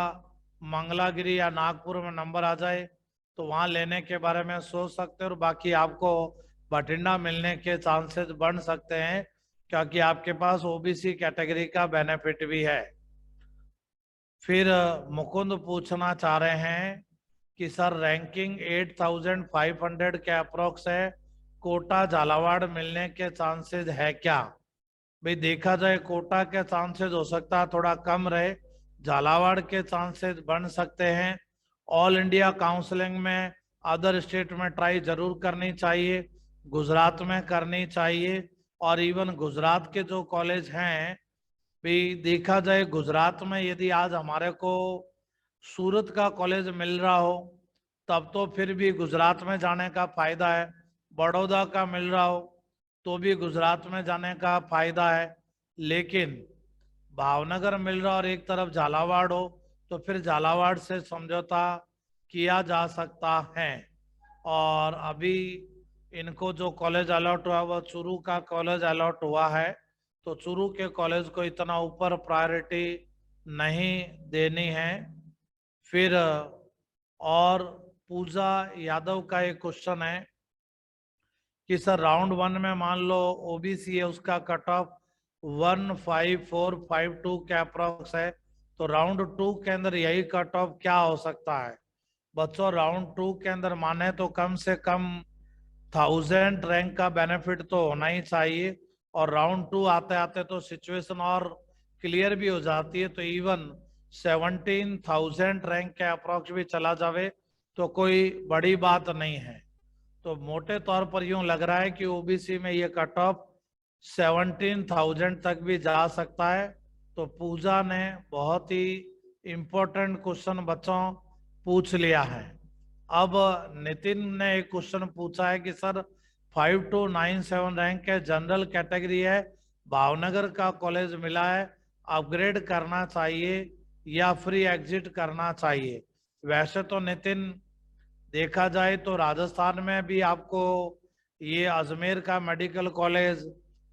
मंगलागिरी या नागपुर में नंबर आ जाए तो वहाँ लेने के बारे में सोच सकते हैं। और बाकी आपको बठिंडा मिलने के चांसेस बढ़ सकते हैं क्योंकि आपके पास ओबीसी कैटेगरी का बेनिफिट भी है। फिर मुकुंद पूछना चाह रहे हैं कि सर रैंकिंग 8500 के अप्रोक्स है, कोटा झालावाड़ मिलने के चांसेस है क्या? भाई देखा जाए कोटा के चांसेस हो सकता है थोड़ा कम रहे, झालावाड़ के चांसेस बढ़ सकते हैं। ऑल इंडिया काउंसलिंग में अदर स्टेट में ट्राई जरूर करनी चाहिए, गुजरात में करनी चाहिए। और इवन गुजरात के जो कॉलेज हैं भी देखा जाए, गुजरात में यदि आज हमारे को सूरत का कॉलेज मिल रहा हो तब तो फिर भी गुजरात में जाने का फायदा है, बड़ौदा का मिल रहा हो तो भी गुजरात में जाने का फायदा है। लेकिन भावनगर मिल रहा और एक तरफ झालावाड़ हो तो फिर झालावाड़ से समझौता किया जा सकता है। और अभी इनको जो कॉलेज अलॉट हुआ वह चूरू का कॉलेज अलॉट हुआ है, तो चूरू के कॉलेज को इतना ऊपर प्रायोरिटी नहीं देनी है। फिर और पूजा यादव का एक क्वेश्चन है कि सर राउंड 1 में मान लो ओबीसी है, उसका कट ऑफ 15452 के अप्रोक्स है, तो राउंड 2 के अंदर यही कट ऑफ क्या हो सकता है? बच्चों राउंड 2 के अंदर माने तो कम से कम 1000 रैंक का बेनिफिट तो होना ही चाहिए। और राउंड 2 आते आते तो सिचुएशन और क्लियर भी हो जाती है, तो इवन 17,000 रैंक के अप्रोक्स भी चला जावे तो कोई बड़ी बात नहीं है। तो मोटे तौर पर यूं लग रहा है कि ओबीसी में ये कट ऑफ 17,000 तक भी जा सकता है। तो पूजा ने बहुत ही इम्पोर्टेंट क्वेश्चन बच्चों पूछ लिया है। अब नितिन ने एक क्वेश्चन पूछा है कि सर 5297 रैंक के जनरल कैटेगरी है, भावनगर का कॉलेज मिला है, अपग्रेड करना चाहिए या फ्री एग्जिट करना चाहिए? वैसे तो नितिन देखा जाए तो राजस्थान में भी आपको ये अजमेर का मेडिकल कॉलेज,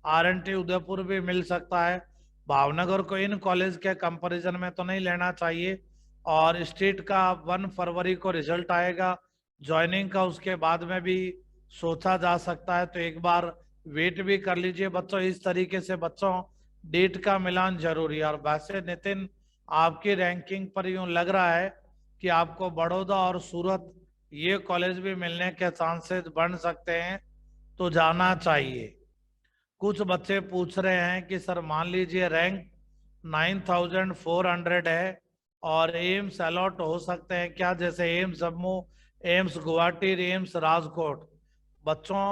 RNT उदयपुर भी मिल सकता है। भावनगर को इन कॉलेज के कंपैरिजन में तो नहीं लेना चाहिए। और स्टेट का 1 फरवरी को रिजल्ट आएगा ज्वाइनिंग का, उसके बाद में भी सोचा जा सकता है, तो एक बार वेट भी कर लीजिए बच्चों। इस तरीके से बच्चों डेट का मिलान जरूरी है। और वैसे नितिन आपकी रैंकिंग पर यूं लग रहा है कि आपको बड़ौदा और सूरत ये कॉलेज भी मिलने के चांसेस बढ़ सकते हैं, तो जाना चाहिए। कुछ बच्चे पूछ रहे हैं कि सर मान लीजिए रैंक 9400 है और एम्स अलॉट हो सकते हैं क्या, जैसे AIIMS Jammu, AIIMS Guwahati, AIIMS Rajkot? बच्चों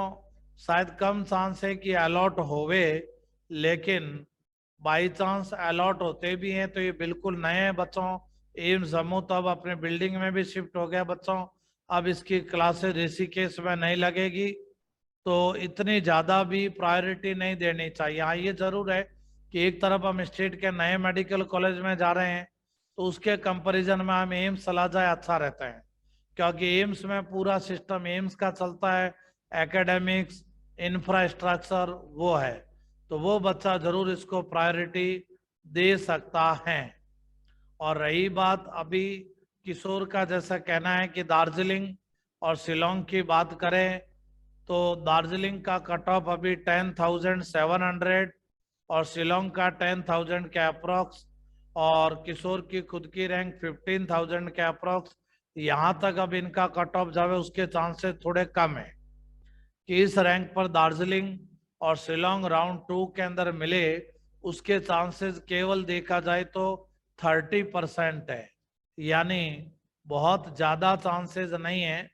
शायद कम चांस है कि अलॉट होवे, लेकिन बाई चांस अलॉट होते भी हैं तो ये बिल्कुल नए हैं बच्चों। एम्स जम्मू तो अब अपने बिल्डिंग में भी शिफ्ट हो गया बच्चों, अब इसकी क्लासेस ऋषिकेश में नहीं लगेगी, तो इतनी ज़्यादा भी प्रायोरिटी नहीं देनी चाहिए। हाँ ये जरूर है कि एक तरफ हम स्टेट के नए मेडिकल कॉलेज में जा रहे हैं तो उसके कंपैरिजन में हम एम्स चला जाए अच्छा रहता है, क्योंकि एम्स में पूरा सिस्टम एम्स का चलता है, एकेडमिक्स, इंफ्रास्ट्रक्चर वो है, तो वो बच्चा जरूर इसको प्रायोरिटी दे सकता है। और रही बात अभी किशोर का जैसा कहना है कि दार्जिलिंग और शिलोंग की बात करें तो दार्जिलिंग का कट ऑफ अभी 10,700 और शिलोंग का 10,000 के अप्रोक्स। और किशोर की खुद की रैंक 15,000 के अप्रोक्स, यहाँ तक अब इनका कट ऑफ जावे उसके चांसेस थोड़े कम है कि इस रैंक पर दार्जिलिंग और शिलोंग राउंड 2 के अंदर मिले, उसके चांसेस केवल देखा जाए तो 30% है, यानी बहुत ज्यादा चांसेस नहीं है,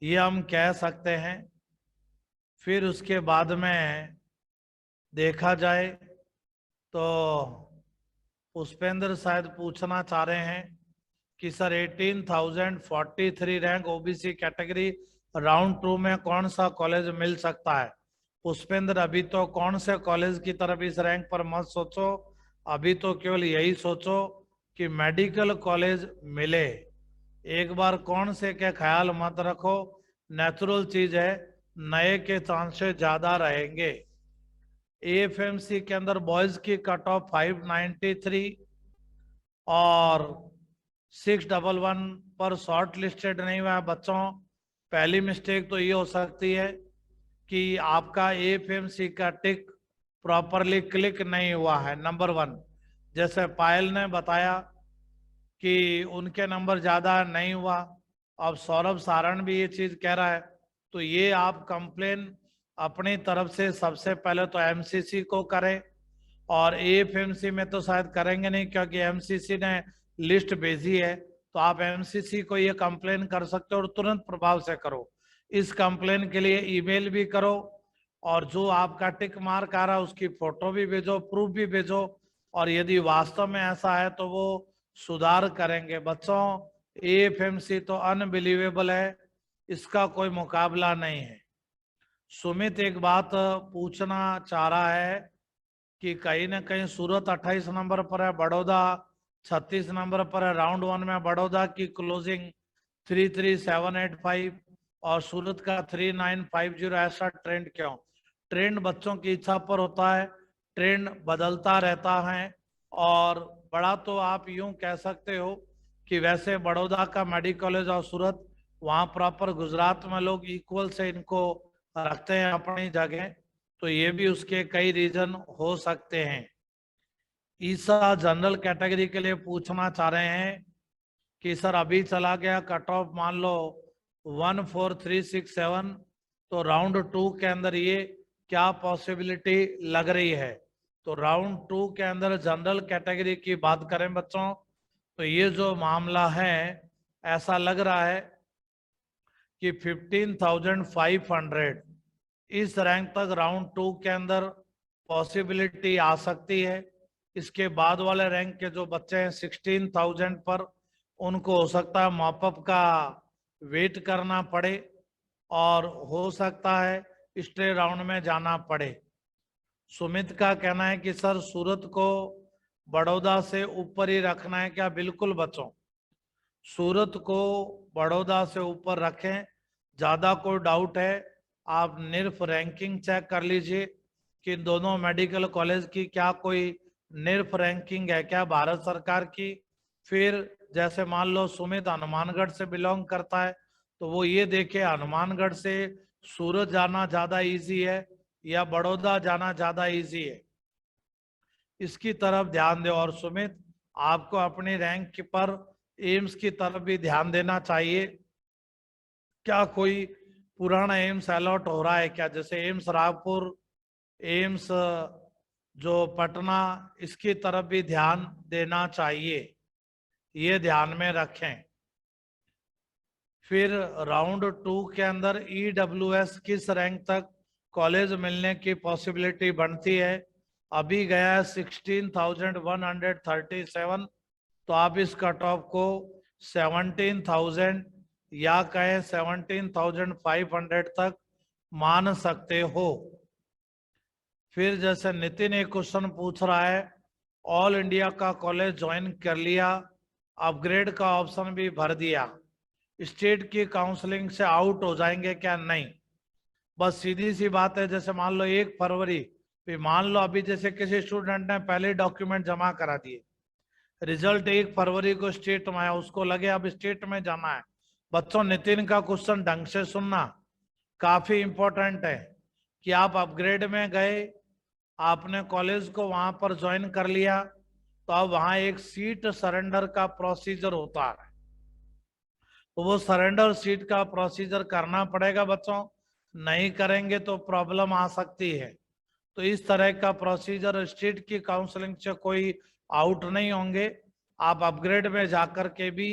ये हम कह सकते हैं। फिर उसके बाद में देखा जाए तो पुष्पेंद्र शायद पूछना चाह रहे हैं कि sir 18,043 rank OBC category round 2 में कौन सा कॉलेज मिल सकता है। पुष्पेंद्र, अभी तो कौन से कॉलेज की तरफ इस रैंक पर मत सोचो, अभी तो केवल यही सोचो कि मेडिकल कॉलेज मिले। एक बार कौन से के ख्याल मत रखो, नेचुरल चीज है, नए के चांसेस ज्यादा रहेंगे। एएफएमसी के अंदर बॉयज की कट ऑफ 593 और 611 पर शॉर्ट लिस्टेड नहीं हुआ है बच्चों। पहली मिस्टेक तो ये हो सकती है कि आपका एएफएमसी का टिक प्रॉपरली क्लिक नहीं हुआ है, नंबर 1। जैसे पायल ने बताया कि उनके नंबर ज्यादा नहीं हुआ, अब सौरभ सारण भी ये चीज कह रहा है, तो ये आप कंप्लेन अपनी तरफ से सबसे पहले तो एमसीसी को करें, और एएफएमसी में तो शायद करेंगे नहीं क्योंकि एमसीसी ने लिस्ट भेजी है, तो आप एमसीसी को ये कंप्लेन कर सकते हो और तुरंत प्रभाव से करो। इस कंप्लेन के लिए ईमेल भी करो, और जो आपका टिक मार्क आ रहा है उसकी फोटो भी भेजो, प्रूफ भी भेजो, और यदि वास्तव में ऐसा है तो वो सुधार करेंगे। बच्चों, एएफएमसी तो अनबिलीवेबल है, इसका कोई मुकाबला नहीं है। सुमित एक बात पूछना चाह रहा है कि कहीं ना कहीं सूरत 28 नंबर पर है, बड़ौदा 36 नंबर पर है। राउंड 1 में बड़ौदा की क्लोजिंग 33785 और सूरत का 3950, ऐसा ट्रेंड क्यों? ट्रेंड बच्चों की इच्छा पर होता है, ट्रेंड बदलता रहता है। और बड़ा तो आप यूं कह सकते हो कि वैसे बड़ौदा का मेडिकल कॉलेज और सूरत, वहाँ प्रॉपर गुजरात में लोग इक्वल से इनको रखते हैं अपनी जगह, तो ये भी उसके कई रीजन हो सकते हैं। ईसा जनरल कैटेगरी के लिए पूछना चाह रहे हैं कि सर अभी चला गया कट ऑफ मान लो 14367, तो राउंड 2 के अंदर ये क्या पॉसिबिलिटी लग रही है? तो राउंड 2 के अंदर जनरल कैटेगरी की बात करें बच्चों, तो ये जो मामला है ऐसा लग रहा है कि 15,500 इस रैंक तक राउंड 2 के अंदर पॉसिबिलिटी आ सकती है। इसके बाद वाले रैंक के जो बच्चे हैं 16,000 पर, उनको हो सकता है मॉपअप का वेट करना पड़े, और हो सकता है स्टे राउंड में जाना पड़े। सुमित का कहना है कि सर सूरत को बड़ौदा से ऊपर ही रखना है क्या? बिल्कुल बच्चों, सूरत को बड़ौदा से ऊपर रखें। ज्यादा कोई डाउट है आप निर्फ रैंकिंग चेक कर लीजिए कि दोनों मेडिकल कॉलेज की क्या कोई निर्फ रैंकिंग है क्या भारत सरकार की। फिर जैसे मान लो सुमित हनुमानगढ़ से बिलोंग करता है, तो वो ये देखे हनुमानगढ़ से सूरत जाना ज्यादा इजी है या बड़ौदा जाना ज्यादा इजी है, इसकी तरफ ध्यान दे। और सुमित, आपको अपनी रैंक पर एम्स की तरफ भी ध्यान देना चाहिए। क्या कोई पुराना एम्स अलॉट हो रहा है क्या? जैसे एम्स रायपुर, एम्स जो पटना, इसकी तरफ भी ध्यान देना चाहिए, ये ध्यान में रखें। फिर राउंड 2 के अंदर ईडब्ल्यूएस किस रैंक तक कॉलेज मिलने की पॉसिबिलिटी बनती है? अभी गया है 16,137, तो आप इस कट ऑफ को 17,000 या कहें 17,500 तक मान सकते हो। फिर जैसे नितिन एक क्वेश्चन पूछ रहा है, ऑल इंडिया का कॉलेज ज्वाइन कर लिया, अपग्रेड का ऑप्शन भी भर दिया, स्टेट की काउंसलिंग से आउट हो जाएंगे क्या? नहीं, बस सीधी सी बात है। जैसे मान लो 1 फरवरी, मान लो अभी जैसे किसी स्टूडेंट ने पहले डॉक्यूमेंट जमा करा दिए, रिजल्ट 1 फरवरी को स्टेट में आया, उसको लगे अब स्टेट में जाना है। बच्चों, नितिन का क्वेश्चन ढंग से सुनना, काफी इंपॉर्टेंट है कि आप अपग्रेड में गए, आपने कॉलेज को वहां पर ज्वाइन कर लिया, तो अब वहां एक सीट सरेंडर का प्रोसीजर होता है, तो वो सरेंडर सीट का प्रोसीजर करना पड़ेगा बच्चों, नहीं करेंगे तो प्रॉब्लम आ सकती है। तो इस तरह का प्रोसीजर स्टेट की काउंसलिंग से कोई आउट नहीं होंगे, आप अपग्रेड में जाकर के भी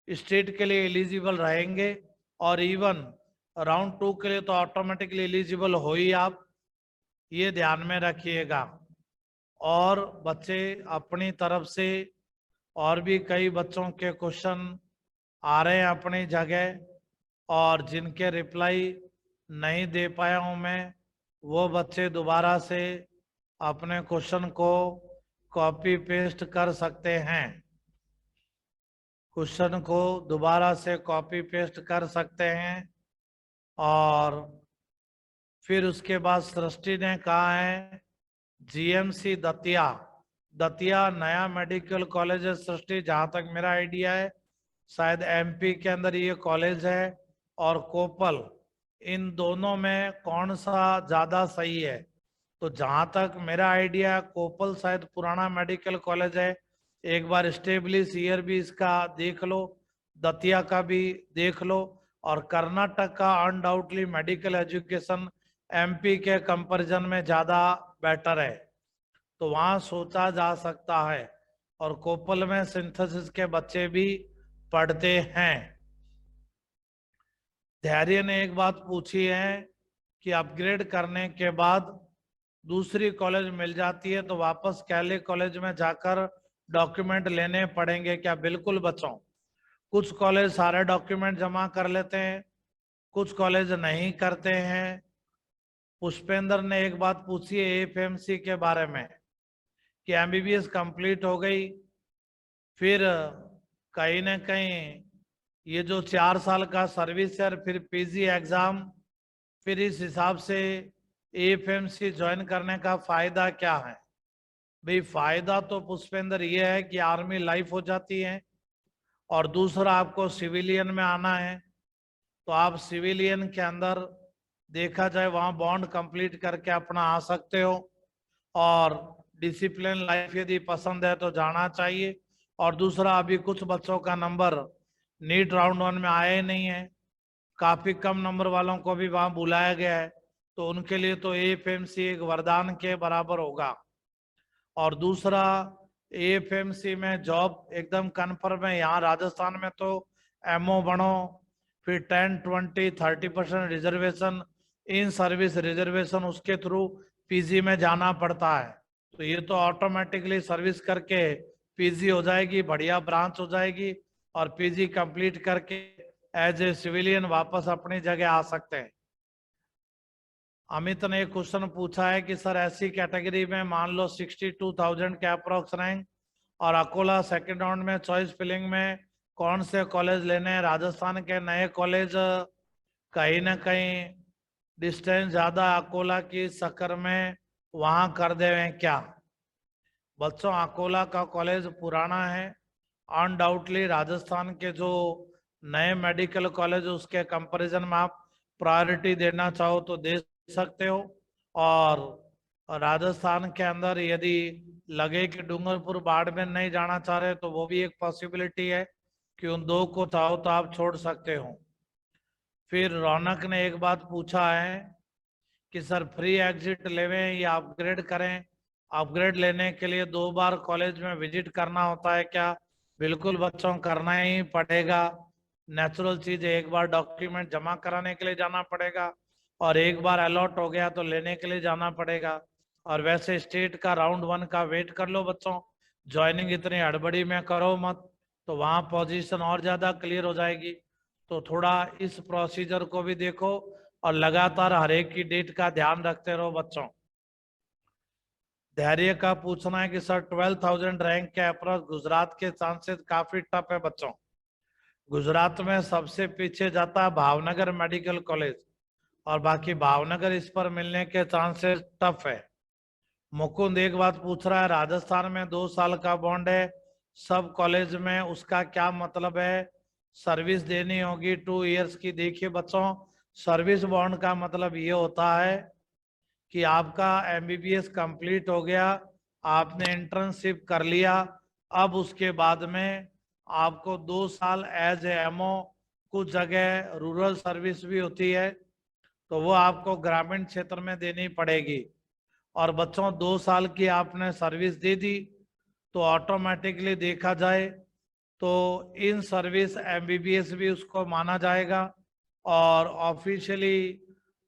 स्टेट के लिए एलिजिबल रहेंगे, और इवन राउंड 2 के लिए तो ऑटोमेटिकली एलिजिबल हो ही आप, ये ध्यान में रखिएगा। और बच्चे अपनी तरफ से और भी कई बच्चों के क्वेश्चन आ रहे हैं अपनी जगह, और जिनके रिप्लाई नहीं दे पाया हूं मैं, वो बच्चे दोबारा से अपने क्वेश्चन को कॉपी पेस्ट कर सकते हैं, क्वेश्चन को दोबारा से कॉपी पेस्ट कर सकते हैं। और फिर उसके बाद सृष्टि ने कहा है जीएमसी दतिया, दतिया नया मेडिकल कॉलेज है सृष्टि, जहां तक मेरा आइडिया है शायद एमपी के अंदर ये कॉलेज है, और कोपल, इन दोनों में कौन सा ज्यादा सही है? तो जहां तक मेरा आइडिया, कोपल शायद पुराना मेडिकल कॉलेज है, एक बार स्टेब्लिश ईयर भी इसका देख लो, दतिया का भी देख लो। और कर्नाटक का अनडाउटली मेडिकल एजुकेशन एमपी के कंपैरिजन में ज्यादा बेटर है, तो वहां सोचा जा सकता है। और कोपल में सिंथेसिस के बच्चे भी पढ़ते हैं। धैर्य ने एक बात पूछी है कि अपग्रेड करने के बाद दूसरी कॉलेज मिल जाती है तो वापस कैले कॉलेज में जाकर डॉक्यूमेंट लेने पड़ेंगे क्या? बिल्कुल बच्चों, कुछ कॉलेज सारे डॉक्यूमेंट जमा कर लेते हैं, कुछ कॉलेज नहीं करते हैं। पुष्पेंद्र ने एक बात पूछी है एफएमसी के बारे में कि एमबीबीएस कंप्लीट हो गई, फिर कहीं ना कहीं ये जो 4 साल का सर्विस है, फिर पीजी एग्जाम, फिर इस हिसाब से एफएमसी ज्वाइन करने का फायदा क्या है? भाई फायदा तो पुष्पेंद्र ये है कि आर्मी लाइफ हो जाती है, और दूसरा आपको सिविलियन में आना है, तो आप सिविलियन के अंदर देखा जाए वहां बॉन्ड कंप्लीट करके अपना आ सकते हो, और डिसिप्लिन लाइफ यदि पसंद है तो जाना चाहिए। और दूसरा अभी कुछ बच्चों का नंबर नीट राउंड 1 में आया ही नहीं है, काफी कम नंबर वालों को भी वहां बुलाया गया है, तो उनके लिए तो एएफएमसी एक वरदान के बराबर होगा। और दूसरा एएफएमसी में जॉब एकदम कन्फर्म है, यहाँ राजस्थान में तो एमओ बनो, फिर 10, 20, 30% रिजर्वेशन, इन सर्विस रिजर्वेशन, उसके थ्रू पीजी में जाना पड़ता है, तो ये तो ऑटोमेटिकली सर्विस करके पीजी हो जाएगी, बढ़िया ब्रांच हो जाएगी, और पीजी कंप्लीट करके एज ए सिविलियन वापस अपनी जगह आ सकते हैं। अमित ने एक क्वेश्चन पूछा है कि सर ऐसी कैटेगरी में मान लो 62,000 के अप्रोक्स रैंक, और अकोला सेकंड राउंड में चॉइस फिलिंग में कौन से कॉलेज लेने हैं? राजस्थान के नए कॉलेज कहीं ना कहीं डिस्टेंस ज्यादा अकोला की शक्कर में वहां कर दे क्या? बच्चों अकोला का कॉलेज पुराना है, अनडाउटली राजस्थान के जो नए मेडिकल कॉलेज उसके कंपैरिजन में आप प्रायोरिटी देना चाहो तो दे सकते हो। और राजस्थान के अंदर यदि लगे कि डूंगरपुर बाड़मेर नहीं जाना चाह रहे तो वो भी एक पॉसिबिलिटी है कि उन दो को चाहो तो आप छोड़ सकते हो। फिर रौनक ने एक बात पूछा है कि सर फ्री एग्जिट लेवें या अपग्रेड करें? अपग्रेड लेने के लिए 2 बार कॉलेज में विजिट करना होता है क्या? बिल्कुल बच्चों, करना ही पड़ेगा, नेचुरल चीज है, एक बार डॉक्यूमेंट जमा कराने के लिए जाना पड़ेगा, और एक बार अलॉट हो गया तो लेने के लिए जाना पड़ेगा। और वैसे स्टेट का राउंड 1 का वेट कर लो बच्चों, ज्वाइनिंग इतनी हड़बड़ी में करो मत, तो वहां पोजीशन और ज्यादा क्लियर हो जाएगी। तो थोड़ा इस प्रोसीजर को भी देखो, और लगातार हर एक की डेट का ध्यान रखते रहो बच्चों। धैर्य का पूछना है कि सर 12,000 रैंक के अप्रोच गुजरात के चांसेस काफी टफ है बच्चों। गुजरात में सबसे पीछे जाता है भावनगर मेडिकल कॉलेज, और बाकी भावनगर इस पर मिलने के चांसेस टफ है। मुकुंद एक बात पूछ रहा है, राजस्थान में 2 साल का बॉन्ड है सब कॉलेज में, उसका क्या मतलब है? सर्विस देनी होगी 2 इयर्स की। देखिए बच्चों, सर्विस बॉन्ड का मतलब ये होता है कि आपका एमबीबीएस कंप्लीट हो गया, आपने इंटर्नशिप कर लिया, अब उसके बाद में आपको 2 साल एज ए एमओ, कुछ जगह रूरल सर्विस भी होती है तो वो आपको ग्रामीण क्षेत्र में देनी पड़ेगी। और बच्चों 2 साल की आपने सर्विस दे दी तो ऑटोमेटिकली देखा जाए तो इन सर्विस एमबीबीएस भी उसको माना जाएगा और ऑफिशियली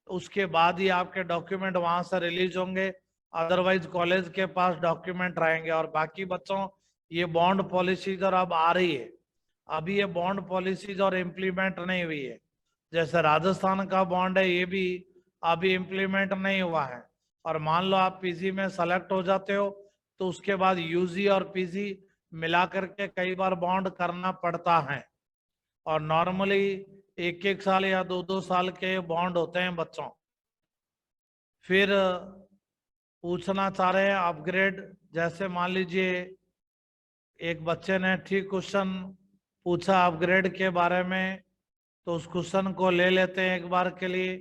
उसके बाद ही आपके डॉक्यूमेंट वहां से रिलीज होंगे, अदरवाइज कॉलेज के पास डॉक्यूमेंट रहेंगे। और बाकी बच्चों ये बॉन्ड पॉलिसीज और अब आ रही है, अभी ये बॉन्ड पॉलिसीज और इम्प्लीमेंट नहीं हुई है। जैसे राजस्थान का बॉन्ड है ये भी अभी इम्प्लीमेंट नहीं हुआ है। और मान लो आप पीजी में सेलेक्ट हो जाते हो तो उसके बाद यूजी और पीजी मिला करके कई बार बॉन्ड करना पड़ता है। और नॉर्मली 1-1 साल या 2-2 साल के बॉन्ड होते हैं बच्चों। फिर पूछना चाह रहे हैं अपग्रेड, जैसे मान लीजिए एक बच्चे ने ठीक क्वेश्चन पूछा अपग्रेड के बारे में, तो उस क्वेश्चन को ले लेते हैं एक बार के लिए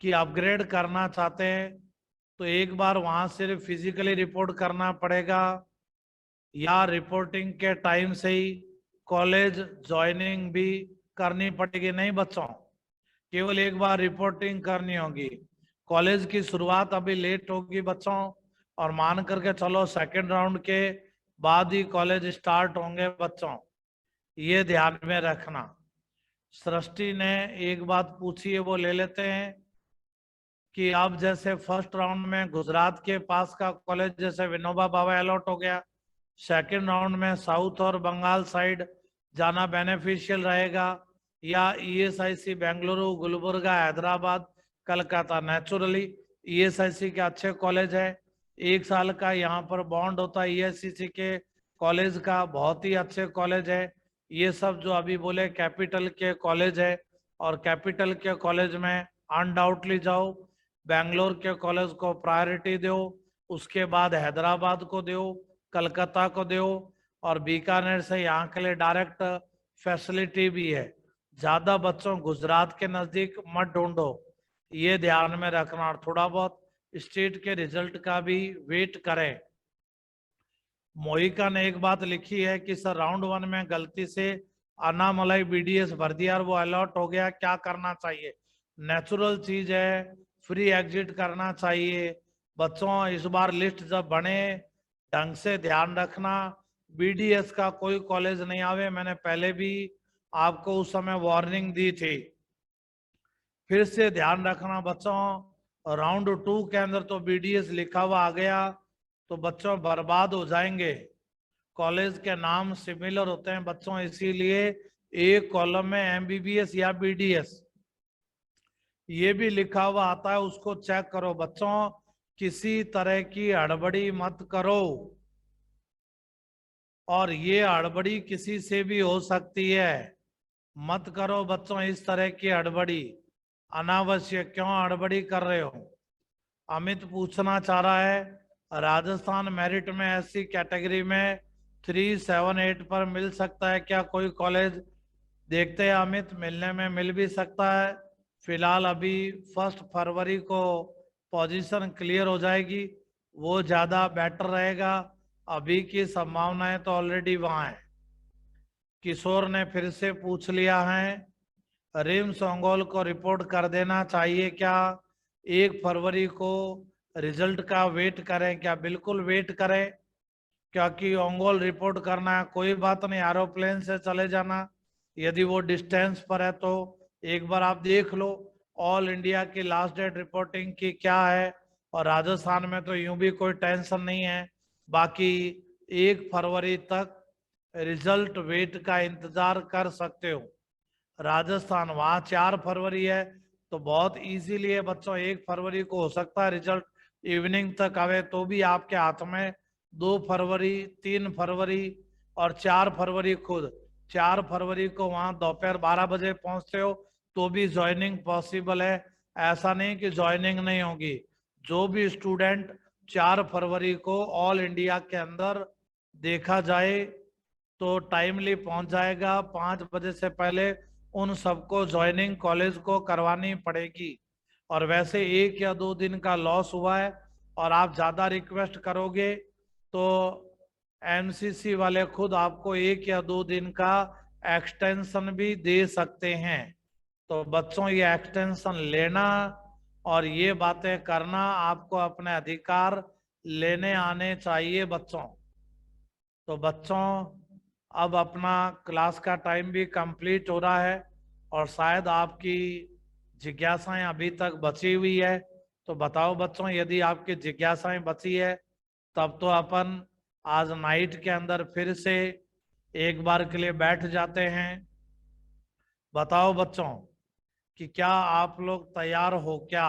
कि अपग्रेड करना चाहते हैं तो एक बार वहां सिर्फ फिजिकली रिपोर्ट करना पड़ेगा या रिपोर्टिंग के टाइम से ही कॉलेज ज्वाइनिंग भी करनी पड़ेगी? नहीं बच्चों, केवल एक बार रिपोर्टिंग करनी होगी। कॉलेज की शुरुआत अभी लेट होगी बच्चों, और मान करके चलो सेकंड राउंड के बाद ही कॉलेज स्टार्ट होंगे बच्चों, ये ध्यान में रखना। सृष्टि ने एक बात पूछी है वो ले लेते हैं कि अब जैसे फर्स्ट राउंड में गुजरात के पास का कॉलेज जैसे विनोबा भावे अलॉट हो गया, सेकंड राउंड में साउथ और बंगाल साइड जाना बेनिफिशियल रहेगा या ESIC Bengaluru, Gulbarga, Hyderabad, Calcutta? Naturally ESIC के अच्छे कॉलेज है, 1 साल का यहाँ पर बॉन्ड होता है ईएसआईसी के कॉलेज का, बहुत ही अच्छे कॉलेज है। ये सब जो अभी बोले कैपिटल के कॉलेज है, और कैपिटल के कॉलेज में अनडाउटली जाओ, बेंगलोर के कॉलेज को प्रायोरिटी दो, उसके बाद हैदराबाद को दो, कलकत्ता को दो, और बीकानेर से यहाँ के लिए डायरेक्ट फैसिलिटी भी है। ज्यादा बच्चों गुजरात के नजदीक मत ढूंढो, ये ध्यान में रखना। और थोड़ा बहुत स्टेट के रिजल्ट का भी वेट करें। मोहिका ने एक बात लिखी है कि सर राउंड 1 में गलती से अन्नामलाई बीडीएस भर दिया और वो अलॉट हो गया, क्या करना चाहिए? नेचुरल चीज है, फ्री एग्जिट करना चाहिए बच्चों। इस बार लिस्ट जब बने ढंग से ध्यान रखना, बीडीएस का कोई कॉलेज नहीं आवे, मैंने पहले भी आपको उस समय वार्निंग दी थी। फिर से ध्यान रखना बच्चों, राउंड 2 के अंदर तो बीडीएस लिखा हुआ आ गया तो बच्चों बर्बाद हो जाएंगे। कॉलेज के नाम सिमिलर होते हैं बच्चों, इसीलिए एक कॉलम में एमबीबीएस या बीडीएस ये भी लिखा हुआ आता है, उसको चेक करो बच्चों। किसी तरह की हड़बड़ी मत करो, और ये हड़बड़ी किसी से भी हो सकती है, मत करो बच्चों इस तरह की हड़बड़ी। अनावश्यक क्यों हड़बड़ी कर रहे हो? अमित पूछना चाह रहा है राजस्थान मेरिट में ऐसी कैटेगरी में 378 पर मिल सकता है क्या कोई कॉलेज? देखते हैं अमित, मिलने में मिल भी सकता है। फिलहाल अभी 1 फरवरी को पोजीशन क्लियर हो जाएगी, वो ज्यादा बेटर रहेगा। अभी की संभावनाएं तो ऑलरेडी वहां है। किशोर ने फिर से पूछ लिया है रिम्स ओंगोल को रिपोर्ट कर देना चाहिए क्या? 1 फरवरी को रिजल्ट का वेट करें क्या? बिल्कुल वेट करें, क्योंकि ओंगोल रिपोर्ट करना है, कोई बात नहीं एरोप्लेन से चले जाना, यदि वो डिस्टेंस पर है तो एक बार आप देख लो ऑल इंडिया की लास्ट डेट रिपोर्टिंग की क्या है। और राजस्थान में तो यूं भी कोई टेंशन नहीं है। बाकी 1 फरवरी तक रिजल्ट वेट का इंतजार कर सकते हो। राजस्थान वहां 4 फरवरी है तो बहुत इजीली है बच्चों, 1 फरवरी को हो सकता है रिजल्ट इवनिंग तक आवे, तो भी आपके हाथ में 2 फरवरी, 3 फरवरी और 4 फरवरी खुद। 4 फरवरी को वहां दोपहर 12 बजे पहुंचते हो तो भी ज्वाइनिंग पॉसिबल है, ऐसा नहीं कि ज्वाइनिंग नहीं होगी। जो भी स्टूडेंट 4 फरवरी को ऑल इंडिया के अंदर देखा जाए तो टाइमली पहुंच जाएगा, 5 बजे से पहले उन सबको ज्वाइनिंग कॉलेज को करवानी पड़ेगी। और वैसे 1 या 2 दिन का लॉस हुआ है और आप ज़्यादा रिक्वेस्ट करोगे तो एमसीसी वाले खुद आपको 1 या 2 दिन का एक्सटेंशन भी दे सकते हैं। तो बच्चों ये एक्सटेंशन लेना और ये बातें करना, आपको अपने अधिकार लेने आने चाहिए बच्चों। तो बच्चों अब अपना क्लास का टाइम भी कंप्लीट हो रहा है और शायद आपकी जिज्ञासाएं अभी तक बची हुई है। तो बताओ बच्चों, यदि आपकी जिज्ञासाएं बची है तब तो अपन आज नाइट के अंदर फिर से एक बार के लिए बैठ जाते हैं। बताओ बच्चों कि क्या आप लोग तैयार हो क्या?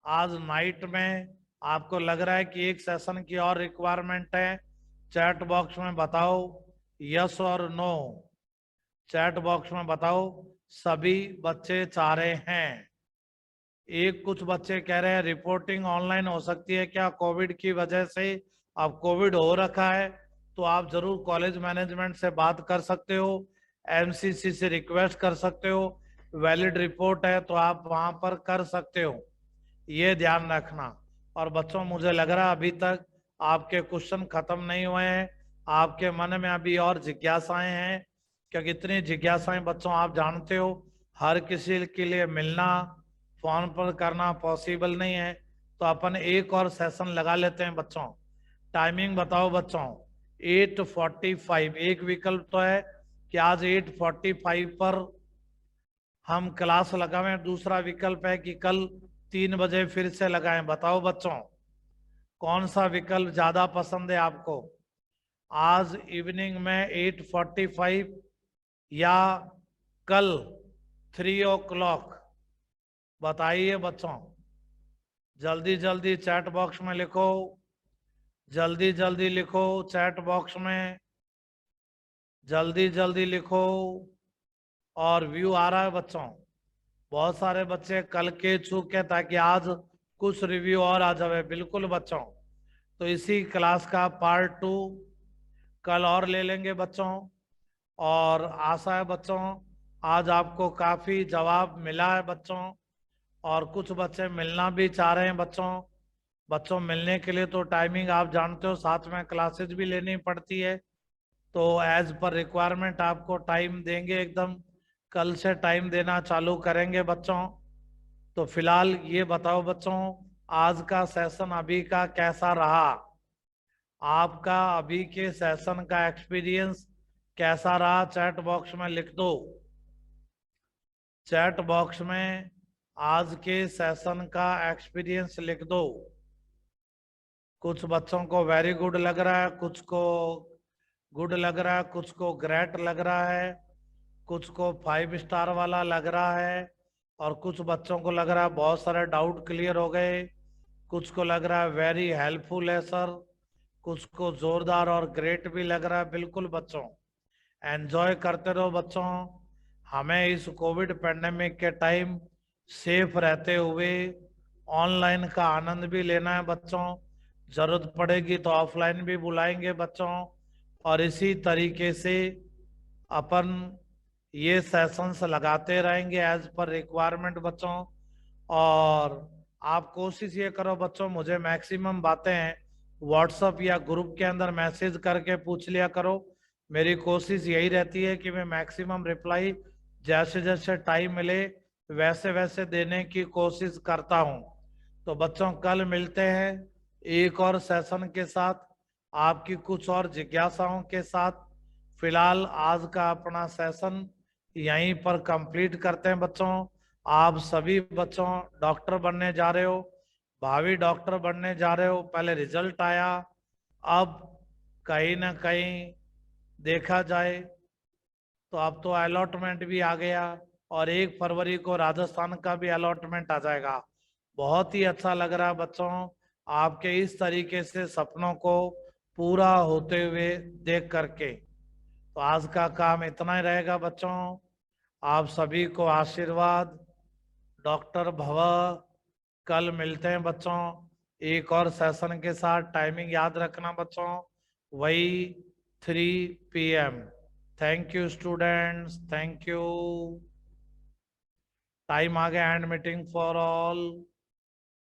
आज नाइट में आपको लग रहा है कि एक सेशन की और रिक्वायरमेंट है? चैट बॉक्स में बताओ यस और नो। चैट बॉक्स में बताओ सभी बच्चे चाह रहे हैं। एक कुछ बच्चे कह रहे हैं रिपोर्टिंग ऑनलाइन हो सकती है क्या कोविड की वजह से? अब कोविड हो रखा है तो आप जरूर कॉलेज मैनेजमेंट से बात कर सकते हो, एमसीसी से रिक्वेस्ट कर सकते हो। वैलिड रिपोर्ट है तो आप वहां पर कर सकते हो, ये ध्यान रखना। और बच्चों मुझे लग रहा है अभी तक आपके क्वेश्चन खत्म नहीं हुए हैं, आपके मन में अभी और जिज्ञासाएं हैं। क्योंकि इतनी जिज्ञासाएं बच्चों आप जानते हो हर किसी के लिए मिलना, फोन पर करना पॉसिबल नहीं है। तो अपन एक और सेशन लगा लेते हैं बच्चों। टाइमिंग बताओ बच्चों। 8:45 एक विकल्प तो है कि आज 8:45 पर हम क्लास लगाएं, दूसरा विकल्प है कि कल 3 बजे फिर से लगाएं। बताओ बच्चों कौन सा विकल्प ज्यादा पसंद है आपको? आज इवनिंग में 8:45 या कल 3 o'clock? बताइए बच्चों, जल्दी जल्दी चैट बॉक्स में लिखो, जल्दी जल्दी लिखो चैट बॉक्स में, जल्दी जल्दी लिखो। और व्यू आ रहा है बच्चों? बहुत सारे बच्चे कल के इच्छुक है ताकि आज कुछ रिव्यू और आ जाए। बिल्कुल बच्चों, तो इसी क्लास का पार्ट 2 कल और ले लेंगे बच्चों। और आशा है बच्चों आज आपको काफी जवाब मिला है बच्चों, और कुछ बच्चे मिलना भी चाह रहे हैं बच्चों। बच्चों मिलने के लिए तो टाइमिंग आप जानते हो, साथ में क्लासेस भी लेनी पड़ती है। तो एज पर रिक्वायरमेंट आपको टाइम देंगे, एकदम कल से टाइम देना चालू करेंगे बच्चों। तो फिलहाल ये बताओ बच्चों, आज का सेशन अभी का कैसा रहा? आपका अभी के सेशन का एक्सपीरियंस कैसा रहा? चैट बॉक्स में लिख दो। चैट बॉक्स में आज के सेशन का एक्सपीरियंस लिख दो। कुछ बच्चों को वेरी गुड लग रहा है, कुछ को गुड लग रहा है, कुछ को ग्रेट लग रहा है, कुछ को 5 स्टार वाला लग रहा है, और कुछ बच्चों को लग रहा है बहुत सारे डाउट क्लियर हो गए, कुछ को लग रहा है वेरी हेल्पफुल है सर, कुछ को जोरदार और ग्रेट भी लग रहा है। बिल्कुल बच्चों एंजॉय करते रहो बच्चों। हमें इस कोविड पेंडेमिक के टाइम सेफ रहते हुए ऑनलाइन का आनंद भी लेना है बच्चों। जरूरत पड़ेगी तो ऑफलाइन भी बुलाएंगे बच्चों। और इसी तरीके से अपन ये सेशंस लगाते रहेंगे एज पर रिक्वायरमेंट बच्चों। और आप कोशिश ये करो बच्चों, मुझे मैक्सिमम बातें व्हाट्सएप या ग्रुप के अंदर मैसेज करके पूछ लिया करो। मेरी कोशिश यही रहती है कि मैं मैक्सिमम रिप्लाई जैसे जैसे टाइम मिले वैसे वैसे देने की कोशिश करता हूँ। तो बच्चों कल मिलते हैं एक और सेशन के साथ, आपकी कुछ और जिज्ञासाओं के साथ। फिलहाल आज का अपना सेशन यहीं पर कंप्लीट करते हैं बच्चों। आप सभी बच्चों डॉक्टर बनने जा रहे हो, भावी डॉक्टर बनने जा रहे हो। पहले रिजल्ट आया, अब कहीं ना कहीं देखा जाए तो अब तो अलॉटमेंट भी आ गया, और 1 फरवरी को राजस्थान का भी अलॉटमेंट आ जाएगा। बहुत ही अच्छा लग रहा है बच्चों आपके इस तरीके से सपनों को पूरा होते हुए देख करके। तो आज का काम इतना ही रहेगा बच्चों। आप सभी को आशीर्वाद, डॉक्टर भव। कल मिलते हैं बच्चों एक और सेशन के साथ। टाइमिंग याद रखना बच्चों, वही 3 PM। Thank you students, thank you. Time आ गया एंड मीटिंग फॉर ऑल।